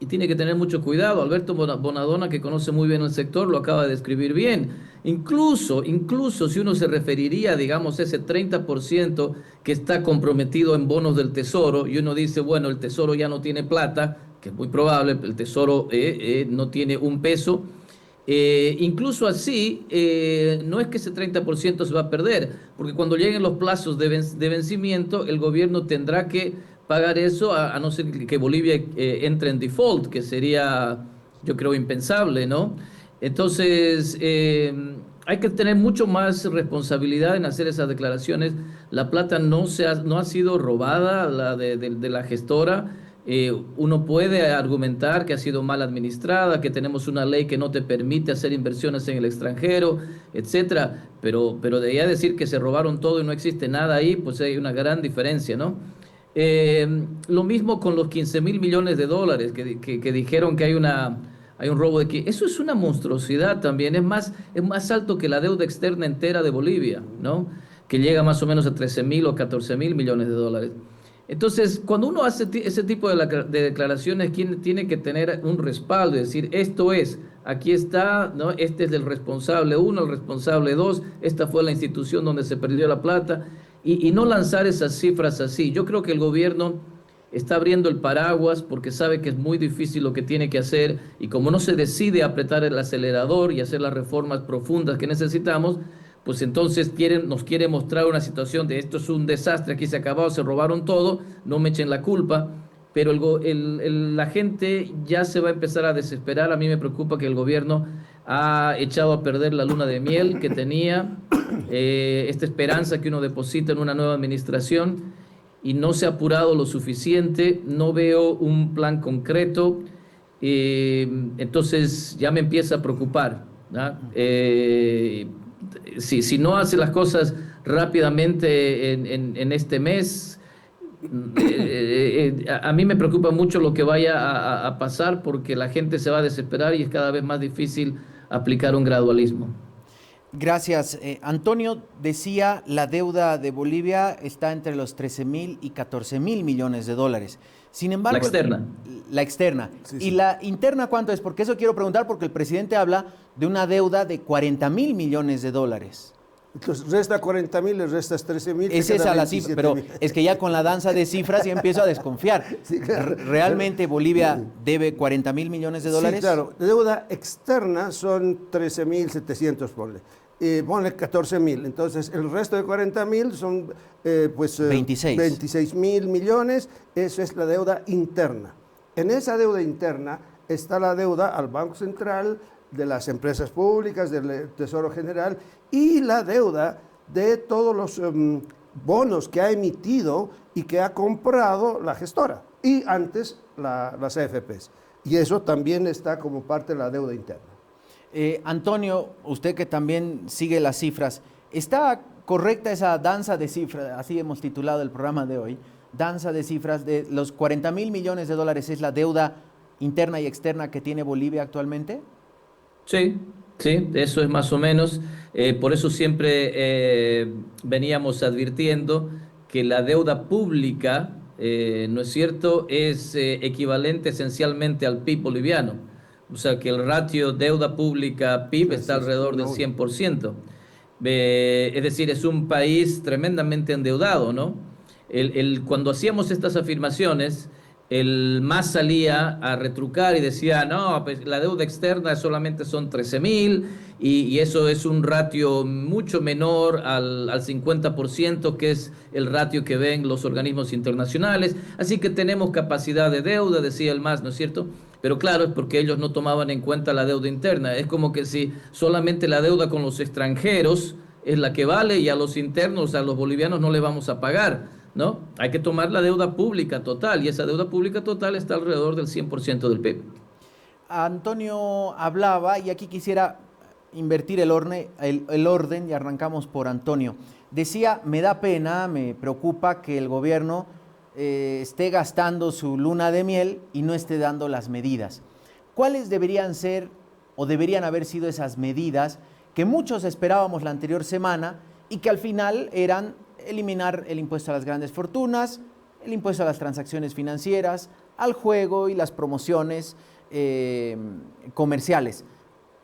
y tiene que tener mucho cuidado. Alberto Bonadona, que conoce muy bien el sector, lo acaba de describir bien. Incluso si uno se referiría, digamos, a ese 30% que está comprometido en bonos del Tesoro, y uno dice, bueno, el Tesoro ya no tiene plata, que es muy probable, el Tesoro no tiene un peso, incluso así, no es que ese 30% se va a perder, porque cuando lleguen los plazos de vencimiento, el gobierno tendrá que pagar eso, a no ser que Bolivia entre en default, que sería, yo creo, impensable, ¿no? Entonces, hay que tener mucho más responsabilidad en hacer esas declaraciones. La plata no ha sido robada, la de la gestora. Uno puede argumentar que ha sido mal administrada, que tenemos una ley que no te permite hacer inversiones en el extranjero, etcétera. Pero de ahí a decir que se robaron todo y no existe nada ahí, pues hay una gran diferencia, ¿no? Lo mismo con los 15.000 millones de dólares que dijeron que hay un robo de aquí. Eso es una monstruosidad también. Es más alto que la deuda externa entera de Bolivia, ¿no? Que llega más o menos a 13.000 o 14.000 millones de dólares. Entonces, cuando uno hace ese tipo de declaraciones, tiene que tener un respaldo, es decir, aquí está, ¿no? Este es el responsable 1, el responsable 2, esta fue la institución donde se perdió la plata, y no lanzar esas cifras así. Yo creo que el gobierno está abriendo el paraguas porque sabe que es muy difícil lo que tiene que hacer, y como no se decide a apretar el acelerador y hacer las reformas profundas que necesitamos, pues entonces nos quiere mostrar una situación de esto es un desastre, aquí se acabó, se robaron todo, no me echen la culpa, pero la gente ya se va a empezar a desesperar. A mí me preocupa que el gobierno ha echado a perder la luna de miel que tenía, esta esperanza que uno deposita en una nueva administración, y no se ha apurado lo suficiente, no veo un plan concreto, entonces ya me empieza a preocupar, ¿no? Si no hace las cosas rápidamente en este mes, a mí me preocupa mucho lo que vaya a pasar, porque la gente se va a desesperar y es cada vez más difícil aplicar un gradualismo. Gracias. Antonio decía, la deuda de Bolivia está entre los 13.000 y 14.000 millones de dólares. Sin embargo, la externa. La externa. Sí, ¿Y sí. la interna cuánto es? Porque eso quiero preguntar, porque el presidente habla de una deuda de 40.000 millones de dólares. Entonces resta 40.000, le restas 13.000. Es esa la cifra, pero es que ya con la danza de cifras ya empiezo a desconfiar. Sí, claro. ¿Realmente Bolivia debe 40.000 millones de dólares? Sí, claro. Deuda externa son 13.700, ponle. Ponle 14.000. Entonces, el resto de 40.000 son 26.000 millones. Eso es la deuda interna. En esa deuda interna está la deuda al Banco Central, de las empresas públicas, del Tesoro General, y la deuda de todos los bonos que ha emitido y que ha comprado la gestora, y antes las AFPs. Y eso también está como parte de la deuda interna. Antonio, usted que también sigue las cifras, ¿está correcta esa danza de cifras? Así hemos titulado el programa de hoy. Danza de cifras de los 40.000 millones de dólares, ¿es la deuda interna y externa que tiene Bolivia actualmente? Sí, eso es más o menos. Por eso siempre veníamos advirtiendo que la deuda pública, ¿no es cierto?, es equivalente esencialmente al PIB boliviano. O sea, que el ratio deuda pública-PIB está alrededor del 100%. Es decir, es un país tremendamente endeudado, ¿no? Cuando hacíamos estas afirmaciones, el MAS salía a retrucar y decía, no, pues la deuda externa solamente son 13.000 y eso es un ratio mucho menor al 50%, que es el ratio que ven los organismos internacionales. Así que tenemos capacidad de deuda, decía el MAS, ¿no es cierto? Pero claro, es porque ellos no tomaban en cuenta la deuda interna. Es como que si solamente la deuda con los extranjeros es la que vale y a los internos, a los bolivianos no le vamos a pagar, ¿no? Hay que tomar la deuda pública total, y esa deuda pública total está alrededor del 100% del PIB. Antonio hablaba, y aquí quisiera invertir el orden y arrancamos por Antonio. Decía, me da pena, me preocupa que el gobierno esté gastando su luna de miel y no esté dando las medidas. ¿Cuáles deberían ser o deberían haber sido esas medidas que muchos esperábamos la anterior semana y que al final eran eliminar el impuesto a las grandes fortunas, el impuesto a las transacciones financieras, al juego y las promociones comerciales?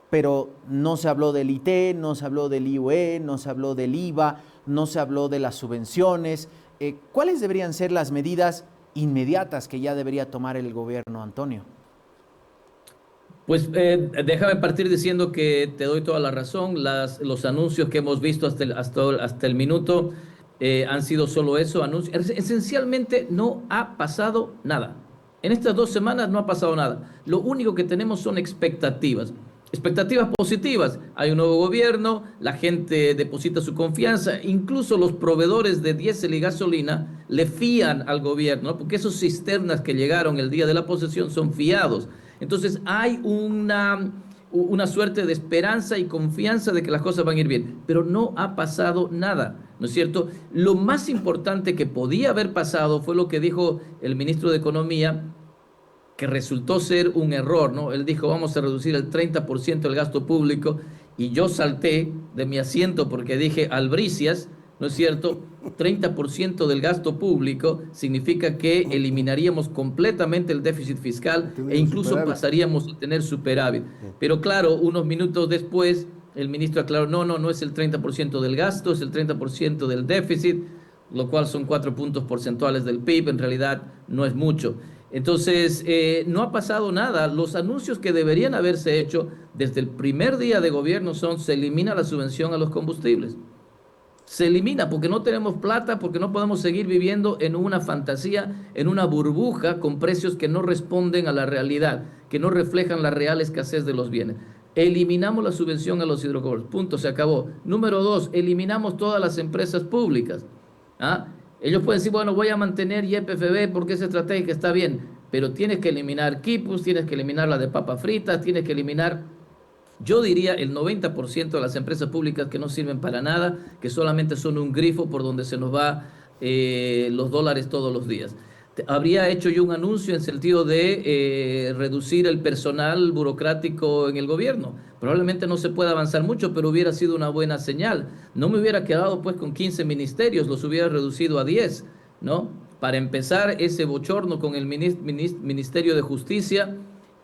Pero no se habló del IT, no se habló del IUE, no se habló del IVA, no se habló de las subvenciones. ¿Cuáles deberían ser las medidas inmediatas que ya debería tomar el gobierno, Antonio? Pues déjame partir diciendo que te doy toda la razón. Los anuncios que hemos visto hasta el minuto han sido solo eso, anuncios. Esencialmente no ha pasado nada. En estas 2 semanas no ha pasado nada. Lo único que tenemos son expectativas. expectativas positivas. Hay un nuevo gobierno, la gente deposita su confianza, incluso los proveedores de diésel y gasolina le fían al gobierno, ¿no? Porque esos cisternas que llegaron el día de la posesión son fiados. Entonces hay una suerte de esperanza y confianza de que las cosas van a ir bien, pero no ha pasado nada, ¿no es cierto? Lo más importante que podía haber pasado fue lo que dijo el ministro de Economía, que resultó ser un error, ¿no? Él dijo, vamos a reducir el 30% del gasto público, y yo salté de mi asiento porque dije, albricias, ¿no es cierto? 30% del gasto público significa que eliminaríamos completamente el déficit fiscal e incluso pasaríamos a tener superávit. Pero claro, unos minutos después, el ministro aclaró, no es el 30% del gasto, es el 30% del déficit, lo cual son 4 puntos porcentuales del PIB, en realidad no es mucho. Entonces, no ha pasado nada. Los anuncios que deberían haberse hecho desde el primer día de gobierno son: se elimina la subvención a los combustibles. Se elimina porque no tenemos plata, porque no podemos seguir viviendo en una fantasía, en una burbuja con precios que no responden a la realidad, que no reflejan la real escasez de los bienes. Eliminamos la subvención a los hidrocarburos. Punto, se acabó. Número 2, eliminamos todas las empresas públicas. ¿Ah? Ellos pueden decir, bueno, voy a mantener YPFB porque es estratégica, está bien, pero tienes que eliminar Quipus, tienes que eliminar la de papas fritas, tienes que eliminar, yo diría, el 90% de las empresas públicas que no sirven para nada, que solamente son un grifo por donde se nos va los dólares todos los días. Habría hecho yo un anuncio en sentido de reducir el personal burocrático en el gobierno. Probablemente no se pueda avanzar mucho, pero hubiera sido una buena señal. No me hubiera quedado pues con 15 ministerios, los hubiera reducido a 10, ¿no? Para empezar, ese bochorno con el Ministerio de Justicia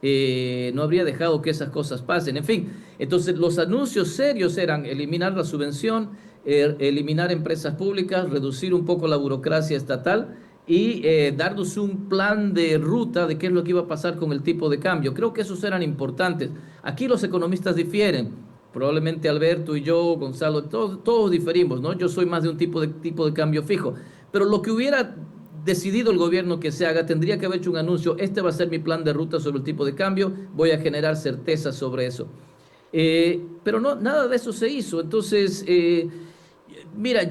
no habría dejado que esas cosas pasen. En fin, entonces los anuncios serios eran eliminar la subvención, eliminar empresas públicas, reducir un poco la burocracia estatal y darnos un plan de ruta de qué es lo que iba a pasar con el tipo de cambio. Creo que esos eran importantes. Aquí los economistas difieren. Probablemente Alberto y yo, Gonzalo, todos diferimos, ¿no? Yo soy más de un tipo de cambio fijo. Pero lo que hubiera decidido el gobierno que se haga, tendría que haber hecho un anuncio: este va a ser mi plan de ruta sobre el tipo de cambio, voy a generar certeza sobre eso. Pero no, nada de eso se hizo. Entonces, mira,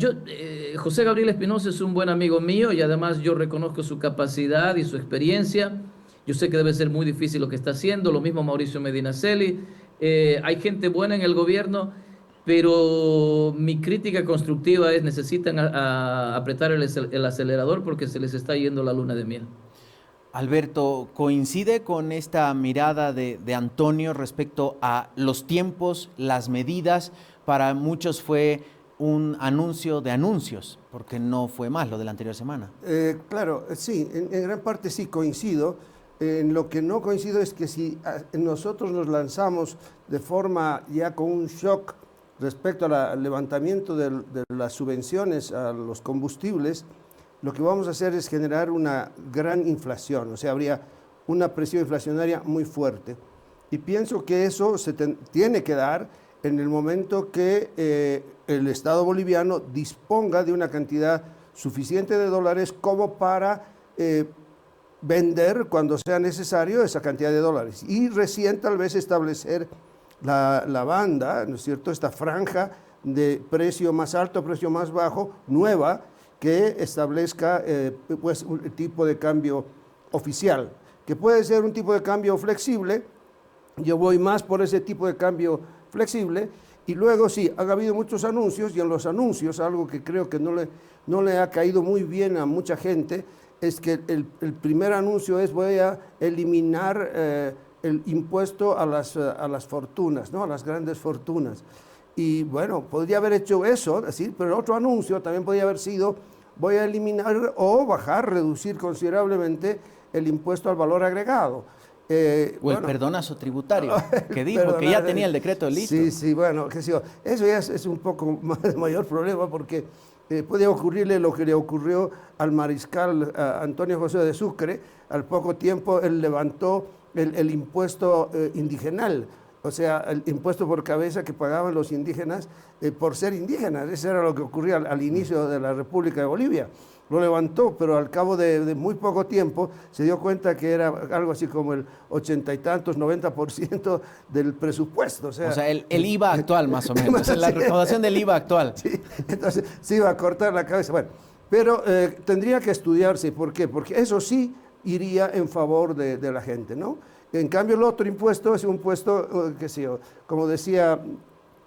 José Gabriel Espinosa es un buen amigo mío y además yo reconozco su capacidad y su experiencia. Yo sé que debe ser muy difícil lo que está haciendo, lo mismo Mauricio Medinaceli. Hay gente buena en el gobierno, pero mi crítica constructiva es: necesitan apretar el acelerador porque se les está yendo la luna de miel. Alberto, ¿coincide con esta mirada de Antonio respecto a los tiempos, las medidas? Para muchos fue un anuncio de anuncios, porque no fue más lo de la anterior semana. Claro, sí, en gran parte sí coincido. En lo que no coincido es que si nosotros nos lanzamos de forma ya con un shock respecto al levantamiento de las subvenciones a los combustibles, lo que vamos a hacer es generar una gran inflación, o sea, habría una presión inflacionaria muy fuerte. Y pienso que eso se tiene que dar en el momento que el Estado boliviano disponga de una cantidad suficiente de dólares como para vender cuando sea necesario esa cantidad de dólares. Y recién tal vez establecer la banda, ¿no es cierto?, esta franja de precio más alto, precio más bajo, nueva, que establezca pues un tipo de cambio oficial, que puede ser un tipo de cambio flexible. Yo voy más por ese tipo de cambio flexible. Y luego sí, ha habido muchos anuncios, y en los anuncios, algo que creo que no le ha caído muy bien a mucha gente, es que el primer anuncio es: voy a eliminar el impuesto a las fortunas, ¿no?, a las grandes fortunas. Y bueno, podría haber hecho eso, ¿sí? Pero el otro anuncio también podría haber sido: voy a eliminar o bajar, reducir considerablemente el impuesto al valor agregado. O el perdonazo tributario, que dijo que ya tenía el decreto listo. Sí, bueno, que sí, eso ya es un poco mayor problema, porque puede ocurrirle lo que le ocurrió al mariscal Antonio José de Sucre. Al poco tiempo él levantó el impuesto indigenal, o sea, el impuesto por cabeza que pagaban los indígenas por ser indígenas. Eso era lo que ocurría al inicio de la República de Bolivia. lo levantó, pero al cabo de muy poco tiempo se dio cuenta que era algo así como el 80 y tantos, 90% del presupuesto. O sea, el IVA actual más o menos, la recaudación del IVA actual. Sí, entonces se iba a cortar la cabeza. Bueno, pero tendría que estudiarse. ¿Por qué? Porque eso sí iría en favor de la gente, ¿no? En cambio, el otro impuesto es un impuesto, qué sé yo, como decía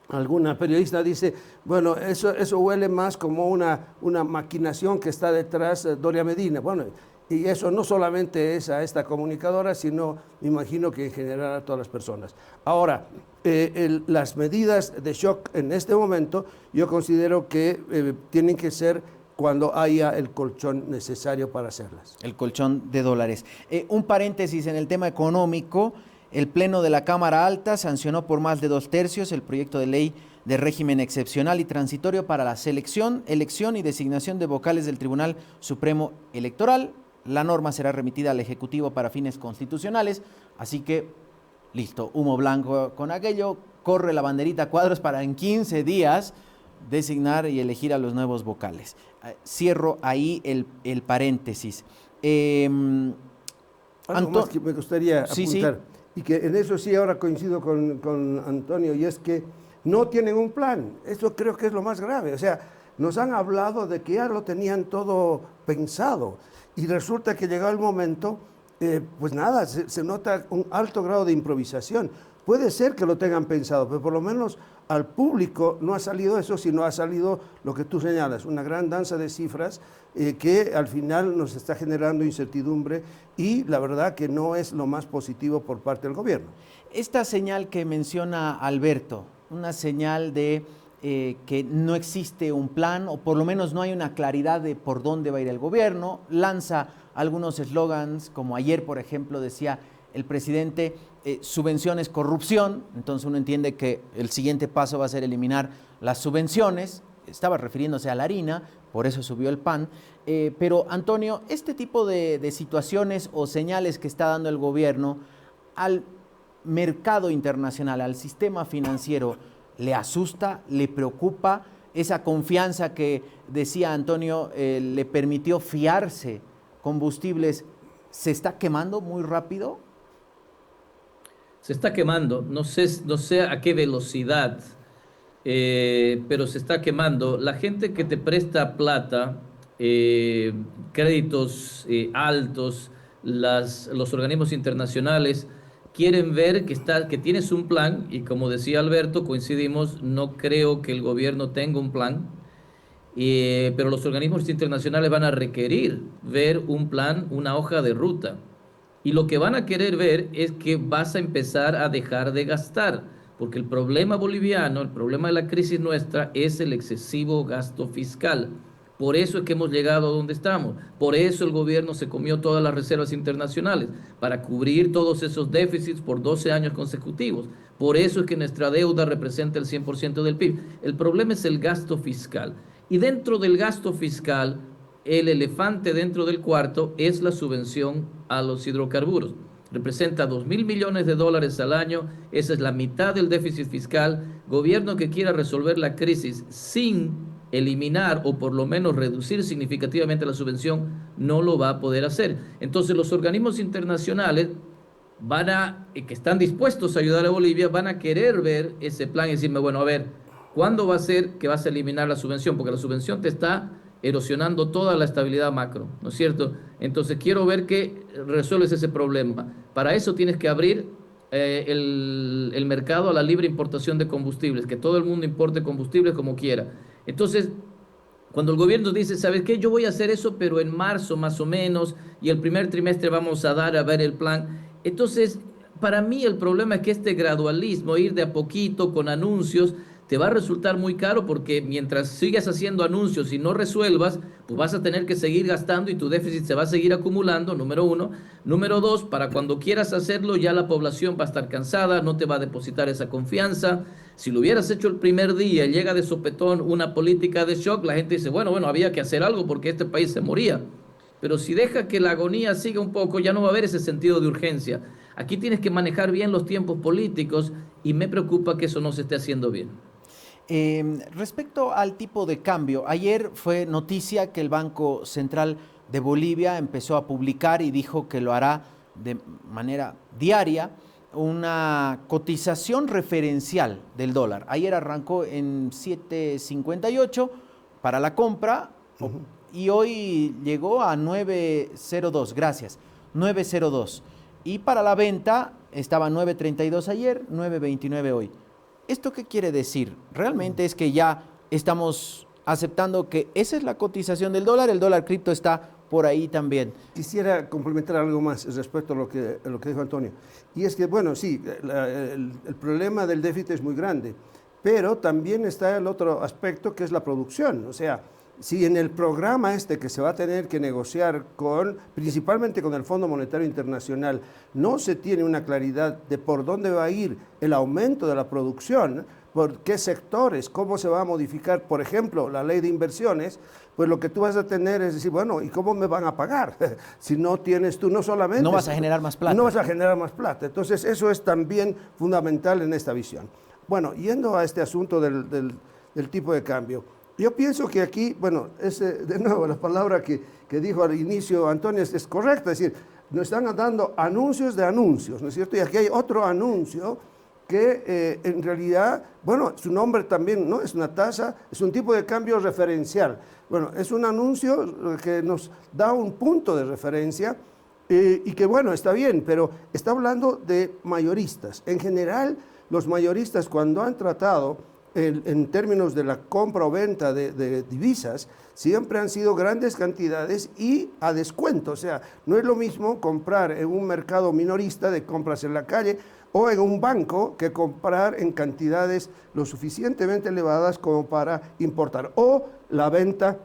alguna periodista, dice, bueno, eso huele más como una maquinación que está detrás de Doria Medina. Bueno, y eso no solamente es a esta comunicadora, sino me imagino que en general a todas las personas. Ahora, las medidas de shock en este momento, yo considero que tienen que ser cuando haya el colchón necesario para hacerlas. El colchón de dólares. Un paréntesis en el tema económico. El Pleno de la Cámara Alta sancionó por más de 2/3 el proyecto de ley de régimen excepcional y transitorio para la selección, elección y designación de vocales del Tribunal Supremo Electoral. La norma será remitida al Ejecutivo para fines constitucionales, así que listo, humo blanco con aquello. Corre la banderita a cuadros para en 15 días designar y elegir a los nuevos vocales. Cierro ahí el paréntesis. Algo más que me gustaría apuntar, sí. Y que en eso sí ahora coincido con Antonio, y es que no tienen un plan. Eso creo que es lo más grave. O sea, nos han hablado de que ya lo tenían todo pensado, y resulta que llegado el momento, pues nada, se nota un alto grado de improvisación. Puede ser que lo tengan pensado, pero por lo menos al público no ha salido eso, sino ha salido lo que tú señalas, una gran danza de cifras que al final nos está generando incertidumbre, y la verdad que no es lo más positivo por parte del gobierno. Esta señal que menciona Alberto, una señal de que no existe un plan, o por lo menos no hay una claridad de por dónde va a ir el gobierno, lanza algunos eslogans, como ayer, por ejemplo, decía el presidente, subvenciones, corrupción. Entonces uno entiende que el siguiente paso va a ser eliminar las subvenciones. Estaba refiriéndose a la harina, por eso subió el pan. Pero Antonio, este tipo de situaciones o señales que está dando el gobierno al mercado internacional, al sistema financiero, ¿le asusta, le preocupa? Esa confianza que decía Antonio le permitió fiarse combustibles, ¿se está quemando muy rápido? Se está quemando, no sé a qué velocidad, pero se está quemando. La gente que te presta plata, créditos altos, los organismos internacionales quieren ver que tienes un plan, y como decía Alberto, coincidimos, no creo que el gobierno tenga un plan, pero los organismos internacionales van a requerir ver un plan, una hoja de ruta. Y lo que van a querer ver es que vas a empezar a dejar de gastar, porque el problema boliviano, el problema de la crisis nuestra es el excesivo gasto fiscal. Por eso es que hemos llegado a donde estamos. Por eso el gobierno se comió todas las reservas internacionales, para cubrir todos esos déficits por 12 años consecutivos. Por eso es que nuestra deuda representa el 100% del PIB. El problema es el gasto fiscal. Y dentro del gasto fiscal, el elefante dentro del cuarto es la subvención a los hidrocarburos. Representa 2.000 millones de dólares al año, esa es la mitad del déficit fiscal. Gobierno que quiera resolver la crisis sin eliminar o por lo menos reducir significativamente la subvención, no lo va a poder hacer. Entonces los organismos internacionales que están dispuestos a ayudar a Bolivia, van a querer ver ese plan y decirme, bueno, a ver, ¿cuándo va a ser que vas a eliminar la subvención? Porque la subvención te está erosionando toda la estabilidad macro, ¿no es cierto? Entonces quiero ver que resuelves ese problema. Para eso tienes que abrir el mercado a la libre importación de combustibles, que todo el mundo importe combustibles como quiera. Entonces, cuando el gobierno dice, ¿sabes qué? Yo voy a hacer eso, pero en marzo más o menos, y el primer trimestre vamos a ver el plan. Entonces, para mí el problema es que este gradualismo, ir de a poquito con anuncios, te va a resultar muy caro, porque mientras sigas haciendo anuncios y no resuelvas, pues vas a tener que seguir gastando y tu déficit se va a seguir acumulando, número uno. Número dos, para cuando quieras hacerlo ya la población va a estar cansada, no te va a depositar esa confianza. Si lo hubieras hecho el primer día y llega de sopetón una política de shock, la gente dice, bueno, había que hacer algo porque este país se moría. Pero si deja que la agonía siga un poco, ya no va a haber ese sentido de urgencia. Aquí tienes que manejar bien los tiempos políticos y me preocupa que eso no se esté haciendo bien. Respecto al tipo de cambio, ayer fue noticia que el Banco Central de Bolivia empezó a publicar y dijo que lo hará de manera diaria una cotización referencial del dólar. Ayer arrancó en 7.58 para la compra y hoy llegó a 9.02, gracias, 9.02. Y para la venta estaba 9.32 ayer, 9.29 hoy. ¿Esto qué quiere decir? Realmente es que ya estamos aceptando que esa es la cotización del dólar, el dólar cripto está por ahí también. Quisiera complementar algo más respecto a lo que dijo Antonio. Y es que, bueno, sí, el problema del déficit es muy grande, pero también está el otro aspecto que es la producción. O sea, si en el programa que se va a tener que negociar principalmente con el Fondo Monetario Internacional, no se tiene una claridad de por dónde va a ir el aumento de la producción, por qué sectores, cómo se va a modificar, por ejemplo, la ley de inversiones, pues lo que tú vas a tener es decir, bueno, ¿y cómo me van a pagar? Si no tienes tú, no solamente... No vas a generar más plata. No vas a generar más plata. Entonces, eso es también fundamental en esta visión. Bueno, yendo a este asunto del tipo de cambio, yo pienso que aquí, bueno, de nuevo, la palabra que dijo al inicio Antonio es correcta, es decir, nos están dando anuncios de anuncios, ¿no es cierto? Y aquí hay otro anuncio que en realidad, bueno, su nombre también, ¿no? Es una tasa, es un tipo de cambio referencial. Bueno, es un anuncio que nos da un punto de referencia y que, bueno, está bien, pero está hablando de mayoristas. En general, los mayoristas cuando han tratado en términos de la compra o venta de divisas, siempre han sido grandes cantidades y a descuento. O sea, no es lo mismo comprar en un mercado minorista de compras en la calle o en un banco que comprar en cantidades lo suficientemente elevadas como para importar. O la venta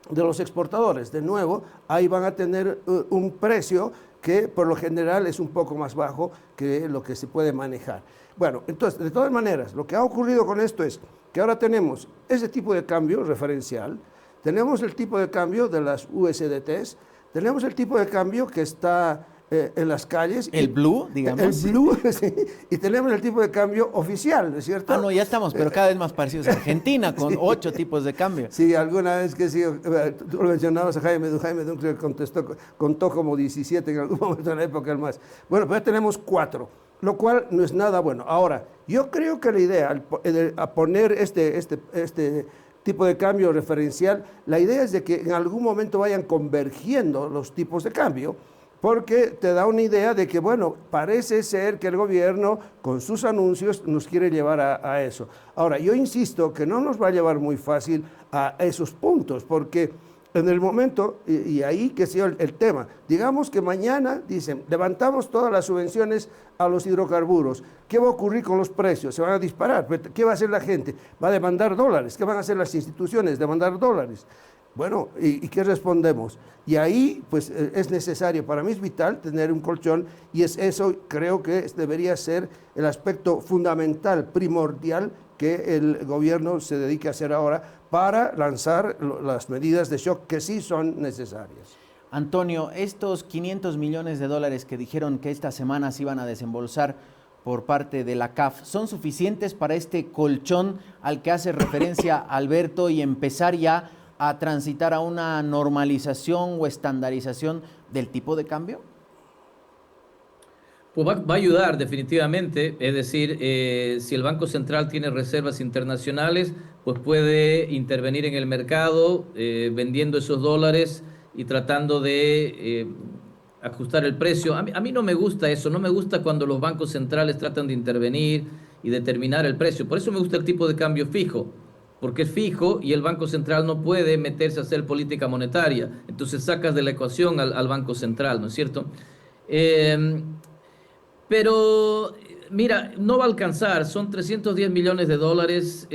de los exportadores. De nuevo, ahí van a tener un precio que por lo general es un poco más bajo que lo que se puede manejar. Bueno, entonces, de todas maneras, lo que ha ocurrido con esto es que ahora tenemos ese tipo de cambio referencial, tenemos el tipo de cambio de las USDTs, tenemos el tipo de cambio que está en las calles. El blue, digamos. El blue, sí, y tenemos el tipo de cambio oficial, ¿no es cierto? Ah, no, ya estamos, pero cada vez más parecidos a Argentina, con 8 tipos de cambio. Sí, alguna vez que sí, tú lo mencionabas a Jaime Duque contó como 17 en algún momento en la época el más. Bueno, pues ya tenemos 4, lo cual no es nada bueno. Ahora, yo creo que la idea, a poner este tipo de cambio referencial, la idea es de que en algún momento vayan convergiendo los tipos de cambio, porque te da una idea de que, bueno, parece ser que el gobierno con sus anuncios nos quiere llevar a eso. Ahora, yo insisto que no nos va a llevar muy fácil a esos puntos, porque en el momento, y ahí que sea el tema, digamos que mañana dicen, levantamos todas las subvenciones a los hidrocarburos, ¿qué va a ocurrir con los precios? Se van a disparar, ¿qué va a hacer la gente? Va a demandar dólares, ¿qué van a hacer las instituciones? Demandar dólares. Bueno, ¿y qué respondemos? Y ahí, pues, es necesario, para mí es vital tener un colchón, y eso creo que debería ser el aspecto fundamental, primordial, que el gobierno se dedique a hacer ahora para lanzar las medidas de shock que sí son necesarias. Antonio, estos 500 millones de dólares que dijeron que esta semana se iban a desembolsar por parte de la CAF, ¿son suficientes para este colchón al que hace referencia Alberto y empezar ya a transitar a una normalización o estandarización del tipo de cambio? Pues va a ayudar definitivamente, es decir, si el Banco Central tiene reservas internacionales, pues puede intervenir en el mercado vendiendo esos dólares y tratando de ajustar el precio. A mí no me gusta eso, no me gusta cuando los bancos centrales tratan de intervenir y determinar el precio. Por eso me gusta el tipo de cambio fijo, porque es fijo y el Banco Central no puede meterse a hacer política monetaria. Entonces sacas de la ecuación al Banco Central, ¿no es cierto? Pero, mira, no va a alcanzar, son 310 millones de dólares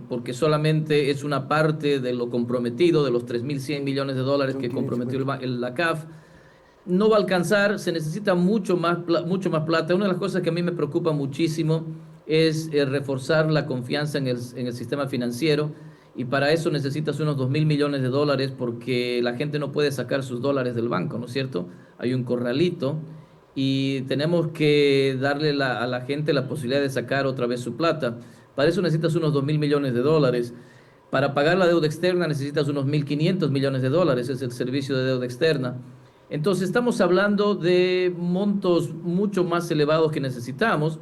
porque solamente es una parte de lo comprometido, de los 3.100 millones de dólares que comprometió la CAF. No va a alcanzar, se necesita mucho más plata. Una de las cosas que a mí me preocupa muchísimo es reforzar la confianza en el sistema financiero, y para eso necesitas unos 2.000 millones de dólares porque la gente no puede sacar sus dólares del banco, ¿no es cierto? Hay un corralito y tenemos que darle a la gente la posibilidad de sacar otra vez su plata. Para eso necesitas unos 2.000 millones de dólares. Para pagar la deuda externa necesitas unos 1.500 millones de dólares, es el servicio de deuda externa. Entonces estamos hablando de montos mucho más elevados que necesitamos.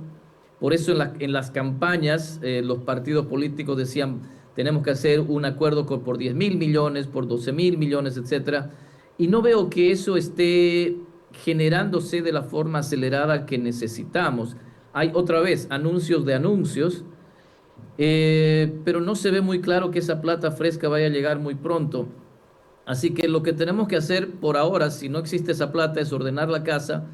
Por eso en las campañas los partidos políticos decían, tenemos que hacer un acuerdo por 10.000 millones, por 12.000 millones, etcétera. Y no veo que eso esté generándose de la forma acelerada que necesitamos. Hay otra vez anuncios de anuncios, pero no se ve muy claro que esa plata fresca vaya a llegar muy pronto. Así que lo que tenemos que hacer por ahora, si no existe esa plata, es ordenar la casa.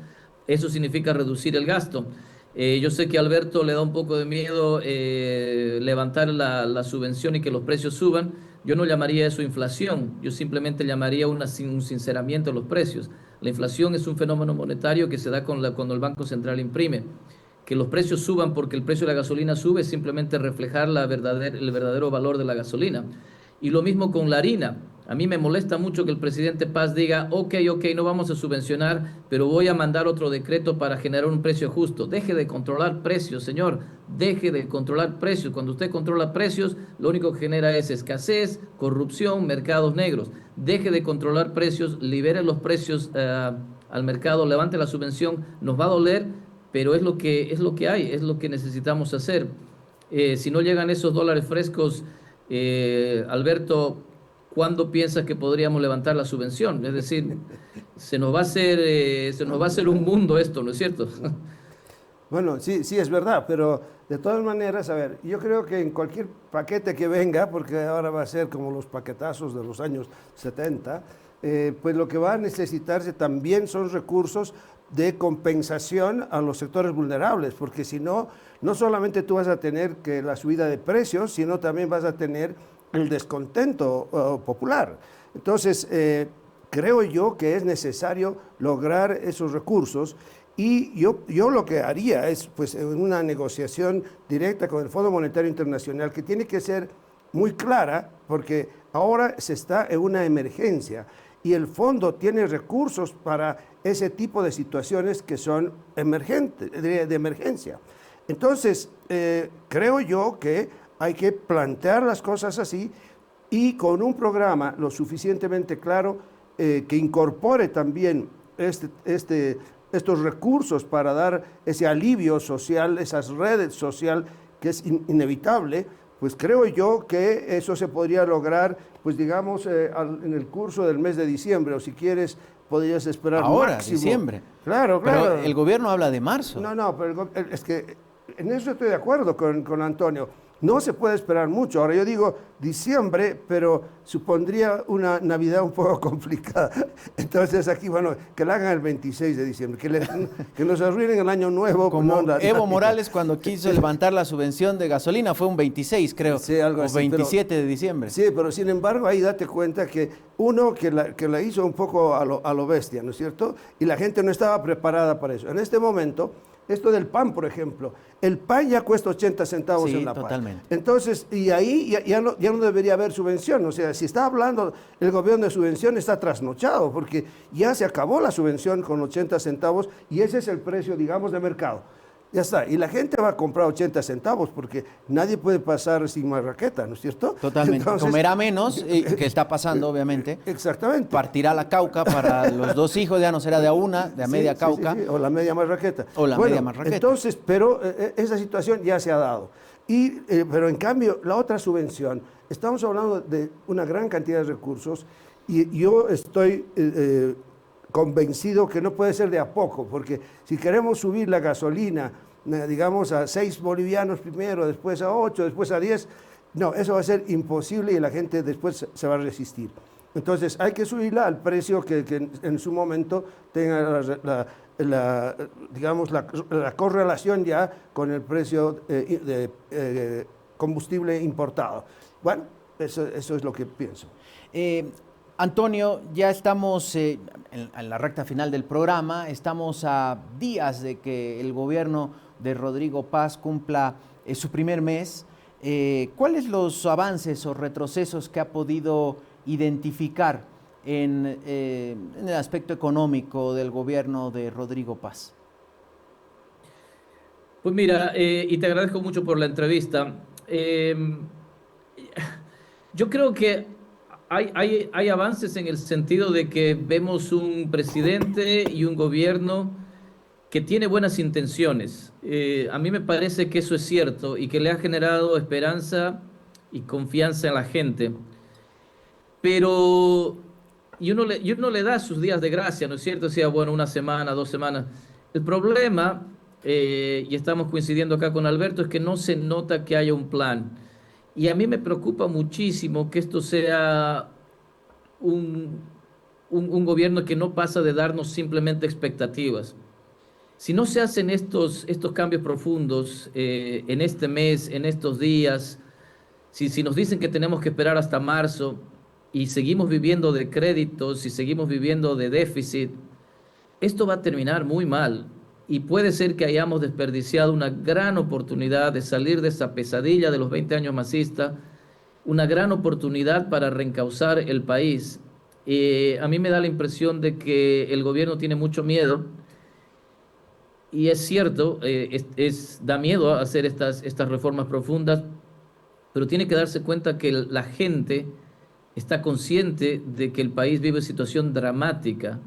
Eso significa reducir el gasto. Yo sé que a Alberto le da un poco de miedo levantar la subvención y que los precios suban. Yo no llamaría eso inflación, yo simplemente llamaría un sinceramiento de los precios. La inflación es un fenómeno monetario que se da cuando el Banco Central imprime. Que los precios suban porque el precio de la gasolina sube es simplemente reflejar el verdadero valor de la gasolina. Y lo mismo con la harina. A mí me molesta mucho que el presidente Paz diga, ok, no vamos a subvencionar, pero voy a mandar otro decreto para generar un precio justo. Deje de controlar precios, señor. Deje de controlar precios. Cuando usted controla precios, lo único que genera es escasez, corrupción, mercados negros. Deje de controlar precios, libere los precios al mercado, levante la subvención. Nos va a doler, pero es lo que hay, es lo que necesitamos hacer. Si no llegan esos dólares frescos, Alberto, ¿cuándo piensas que podríamos levantar la subvención? Es decir, se nos va a hacer un mundo esto, ¿no es cierto? Bueno, sí, es verdad, pero de todas maneras, a ver, yo creo que en cualquier paquete que venga, porque ahora va a ser como los paquetazos de los años 70, pues lo que va a necesitarse también son recursos de compensación a los sectores vulnerables, porque si no, no solamente tú vas a tener que la subida de precios, sino también vas a tener el descontento popular. Entonces, creo yo que es necesario lograr esos recursos y yo lo que haría es pues una negociación directa con el Fondo Monetario Internacional que tiene que ser muy clara porque ahora se está en una emergencia y el fondo tiene recursos para ese tipo de situaciones que son emergentes, de emergencia. Entonces, creo yo que hay que plantear las cosas así y con un programa lo suficientemente claro que incorpore también estos recursos para dar ese alivio social, esas redes social que es inevitable, pues creo yo que eso se podría lograr, pues digamos, en el curso del mes de diciembre, o si quieres, podrías esperar ahora, máximo. Diciembre. Claro. Pero el gobierno habla de marzo. No, pero es que en eso estoy de acuerdo con Antonio. No se puede esperar mucho. Ahora yo digo diciembre, pero supondría una Navidad un poco complicada. Entonces aquí, bueno, que la hagan el 26 de diciembre, que nos arruinen el año nuevo. Como no, Evo Morales cuando quiso levantar la subvención de gasolina, fue un 26 creo, sí, algo o así, 27 de diciembre. Sí, pero sin embargo ahí date cuenta que uno que la hizo un poco a lo bestia, ¿no es cierto? Y la gente no estaba preparada para eso. En este momento, esto del pan, por ejemplo, el pan ya cuesta 80 centavos Sí, en La Paz. totalmente. Entonces, y ahí ya no debería haber subvención. O sea, si está hablando el gobierno de subvención, está trasnochado, porque ya se acabó la subvención con 80 centavos y ese es el precio, digamos, de mercado. Ya está. Y la gente va a comprar 80 centavos porque nadie puede pasar sin marraqueta, ¿no es cierto? Totalmente. Entonces, Comerá menos, que está pasando, obviamente. Exactamente. Partirá la cauca para los 2 hijos, ya no será de a una, de a media Sí, cauca. sí, o la media marraqueta. O la media marraqueta. Entonces, pero esa situación ya se ha dado. Pero en cambio, la otra subvención, estamos hablando de una gran cantidad de recursos y yo estoy convencido que no puede ser de a poco, porque si queremos subir la gasolina, digamos, a 6 bolivianos primero, después a 8, después a 10, no, eso va a ser imposible y la gente después se va a resistir. Entonces hay que subirla al precio que en su momento tenga digamos, la correlación ya con el precio de combustible importado. Bueno, eso es lo que pienso. Antonio, ya estamos en la recta final del programa, estamos a días de que el gobierno de Rodrigo Paz cumpla su primer mes. ¿Cuáles los avances o retrocesos que ha podido identificar en el aspecto económico del gobierno de Rodrigo Paz? Pues mira, y te agradezco mucho por la entrevista. Yo creo que hay avances en el sentido de que vemos un presidente y un gobierno que tiene buenas intenciones. A mí me parece que eso es cierto y que le ha generado esperanza y confianza en la gente. Pero y uno le da sus días de gracia, ¿no es cierto? O sea, bueno, una semana, 2 semanas. El problema, y estamos coincidiendo acá con Alberto, es que no se nota que haya un plan. Y a mí me preocupa muchísimo que esto sea un gobierno que no pasa de darnos simplemente expectativas. Si no se hacen estos cambios profundos en este mes, en estos días, si nos dicen que tenemos que esperar hasta marzo y seguimos viviendo de créditos y seguimos viviendo de déficit, esto va a terminar muy mal y puede ser que hayamos desperdiciado una gran oportunidad de salir de esa pesadilla de los 20 años masistas, una gran oportunidad para reencauzar el país. A mí me da la impresión de que el gobierno tiene mucho miedo y es cierto, da miedo hacer estas reformas profundas, pero tiene que darse cuenta que la gente está consciente de que el país vive situación dramática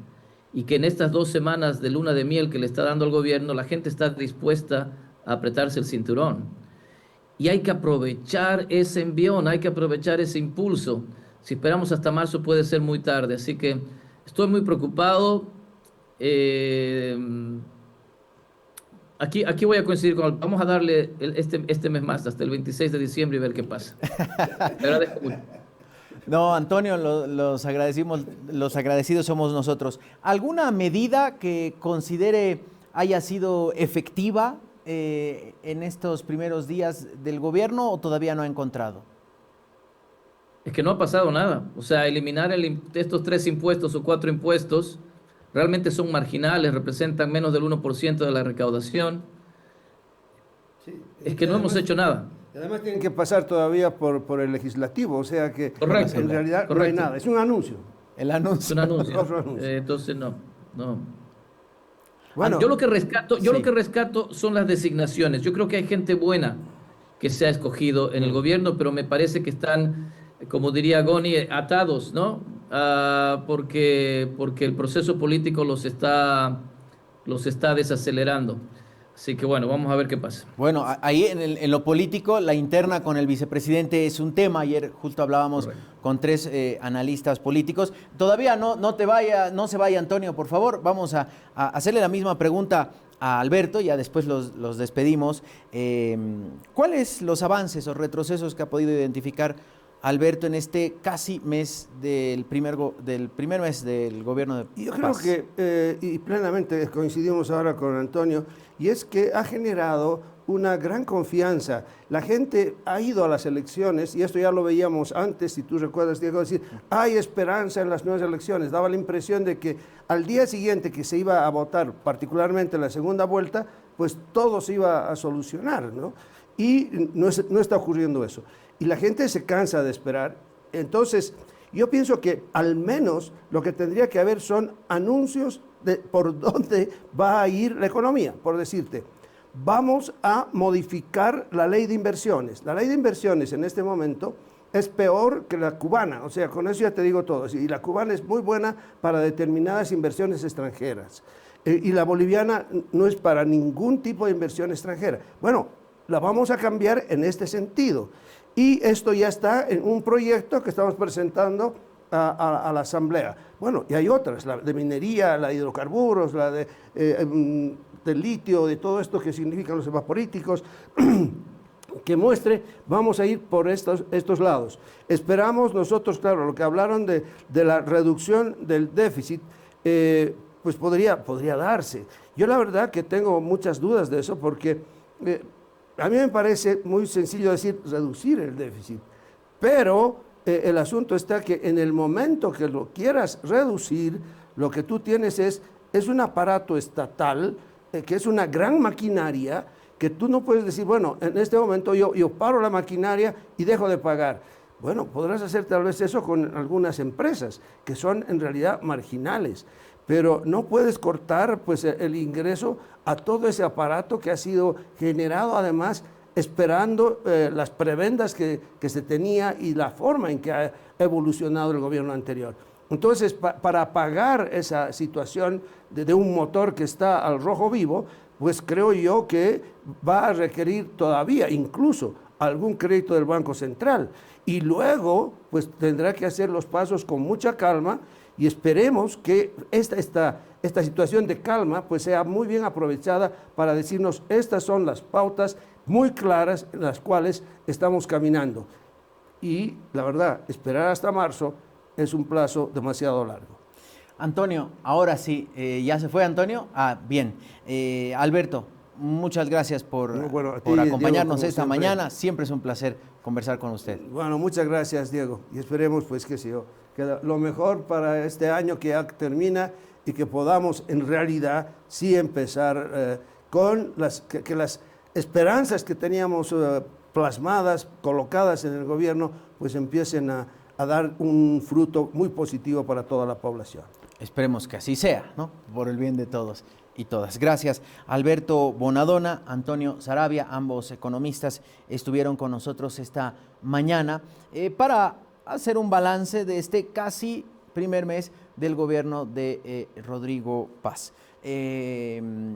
y que en estas 2 semanas de luna de miel que le está dando al gobierno, la gente está dispuesta a apretarse el cinturón. Y hay que aprovechar ese envión, hay que aprovechar ese impulso. Si esperamos hasta marzo puede ser muy tarde, así que estoy muy preocupado. Aquí voy a coincidir vamos a darle este mes más, hasta el 26 de diciembre y ver qué pasa. Te agradezco mucho. No, Antonio, los agradecidos somos nosotros. ¿Alguna medida que considere haya sido efectiva en estos primeros días del gobierno o todavía no ha encontrado? Es que no ha pasado nada. O sea, eliminar estos 3 impuestos o 4 impuestos realmente son marginales, representan menos del 1% de la recaudación. Sí, es que no hemos hecho nada. Además tienen que pasar todavía por el legislativo, o sea que correcto, en realidad correcto. No hay nada, es un anuncio. El anuncio. Es un anuncio. Otro anuncio. Entonces no. Bueno, yo lo que rescato son las designaciones. Yo creo que hay gente buena que se ha escogido en el gobierno, pero me parece que están, como diría Goni, atados, ¿no? Porque el proceso político los está desacelerando. Así que bueno, vamos a ver qué pasa. Bueno, ahí en lo político, la interna con el vicepresidente es un tema. Ayer justo hablábamos con 3 analistas políticos. Todavía no se vaya Antonio, por favor. Vamos a hacerle la misma pregunta a Alberto, ya después los despedimos. ¿Cuáles los avances o retrocesos que ha podido identificar Alberto en este casi mes del primer mes del gobierno de Yo Paz? creo que, y plenamente coincidimos ahora con Antonio, y es que ha generado una gran confianza. La gente ha ido a las elecciones, y esto ya lo veíamos antes, si tú recuerdas, Diego, decir, hay esperanza en las nuevas elecciones. Daba la impresión de que al día siguiente que se iba a votar, particularmente en la segunda vuelta, pues todo se iba a solucionar, ¿no? Y no está ocurriendo eso. Y la gente se cansa de esperar. Entonces, yo pienso que al menos lo que tendría que haber son anuncios de por dónde va a ir la economía. Por decirte, vamos a modificar la ley de inversiones. La ley de inversiones en este momento es peor que la cubana. O sea, con eso ya te digo todo. Y la cubana es muy buena para determinadas inversiones extranjeras. Y la boliviana no es para ningún tipo de inversión extranjera. Bueno, la vamos a cambiar en este sentido. Y esto ya está en un proyecto que estamos presentando a la Asamblea. Bueno, y hay otras, la de minería, la de hidrocarburos, la del litio, de todo esto que significan los evaporíticos, que muestre, vamos a ir por estos lados. Esperamos nosotros, claro, lo que hablaron de la reducción del déficit, pues podría darse. Yo la verdad que tengo muchas dudas de eso porque a mí me parece muy sencillo decir reducir el déficit, pero el asunto está que en el momento que lo quieras reducir, lo que tú tienes es un aparato estatal, que es una gran maquinaria, que tú no puedes decir, bueno, en este momento yo paro la maquinaria y dejo de pagar. Bueno, podrás hacer tal vez eso con algunas empresas, que son en realidad marginales, pero no puedes cortar pues, el ingreso a todo ese aparato que ha sido generado además esperando las prebendas que se tenía y la forma en que ha evolucionado el gobierno anterior. Entonces, para pagar esa situación de un motor que está al rojo vivo, pues creo yo que va a requerir todavía incluso algún crédito del Banco Central. Y luego, pues tendrá que hacer los pasos con mucha calma y esperemos que esta situación de calma pues sea muy bien aprovechada para decirnos estas son las pautas muy claras en las cuales estamos caminando. Y la verdad, esperar hasta marzo es un plazo demasiado largo. Antonio, ahora sí, ¿ya se fue Antonio? Bien. Alberto, muchas gracias por acompañarnos, Diego, esta mañana. Siempre es un placer conversar con usted. Bueno, muchas gracias, Diego. Y esperemos, pues, que lo mejor para este año que ya termina y que podamos, en realidad, sí empezar con las esperanzas que teníamos plasmadas, colocadas en el gobierno, pues empiecen a dar un fruto muy positivo para toda la población. Esperemos que así sea, ¿no? Por el bien de todos y todas. Gracias. Alberto Bonadona, Antonio Saravia, ambos economistas estuvieron con nosotros esta mañana para hacer un balance de este casi primer mes del gobierno de Rodrigo Paz.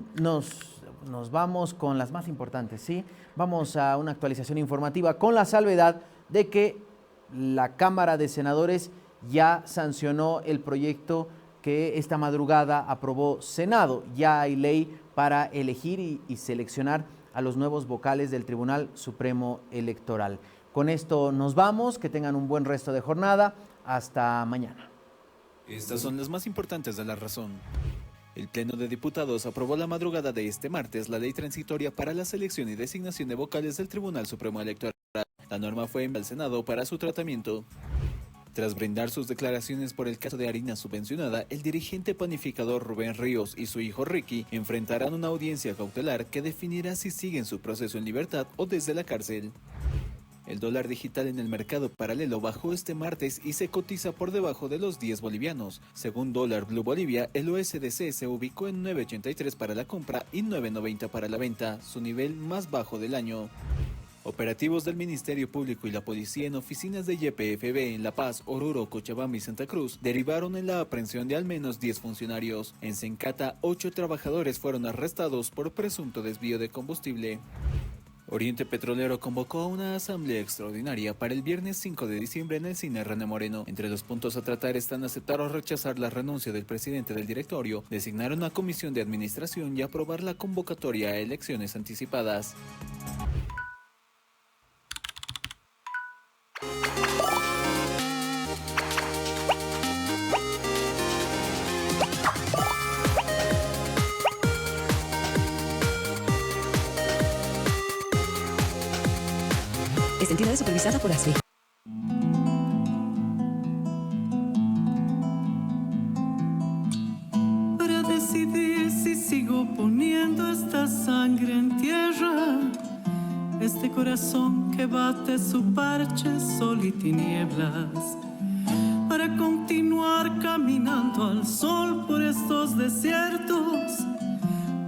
Nos vamos con las más importantes, ¿sí? Vamos a una actualización informativa con la salvedad de que la Cámara de Senadores ya sancionó el proyecto que esta madrugada aprobó Senado. Ya hay ley para elegir y seleccionar a los nuevos vocales del Tribunal Supremo Electoral. Con esto nos vamos, que tengan un buen resto de jornada. Hasta mañana. Estas son las más importantes de La Razón. El Pleno de Diputados aprobó la madrugada de este martes la ley transitoria para la selección y designación de vocales del Tribunal Supremo Electoral. La norma fue enviada al Senado para su tratamiento. Tras brindar sus declaraciones por el caso de harina subvencionada, el dirigente panificador Rubén Ríos y su hijo Ricky enfrentarán una audiencia cautelar que definirá si siguen su proceso en libertad o desde la cárcel. El dólar digital en el mercado paralelo bajó este martes y se cotiza por debajo de los 10 bolivianos. Según Dólar Blue Bolivia, el USDC se ubicó en 9.83 para la compra y 9.90 para la venta, su nivel más bajo del año. Operativos del Ministerio Público y la Policía en oficinas de YPFB en La Paz, Oruro, Cochabamba y Santa Cruz derivaron en la aprehensión de al menos 10 funcionarios. En Sencata, 8 trabajadores fueron arrestados por presunto desvío de combustible. Oriente Petrolero convocó a una asamblea extraordinaria para el viernes 5 de diciembre en el Cine René Moreno. Entre los puntos a tratar están aceptar o rechazar la renuncia del presidente del directorio, designar una comisión de administración y aprobar la convocatoria a elecciones anticipadas. Es entidad supervisada por ASFI. Para decidir si sigo poniendo esta sangre en tierra, este corazón que bate su parche, sol y tinieblas, para continuar caminando al sol por estos desiertos,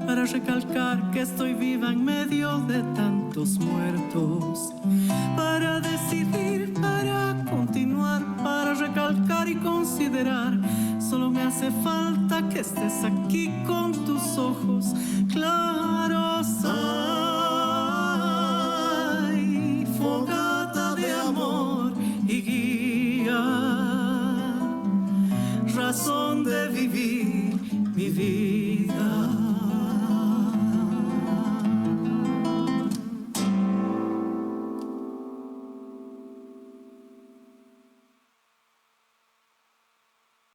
para recalcar que estoy viva en medio de tantos muertos, para decidir, para continuar, para recalcar y considerar. Solo me hace falta que estés aquí con tus ojos claros.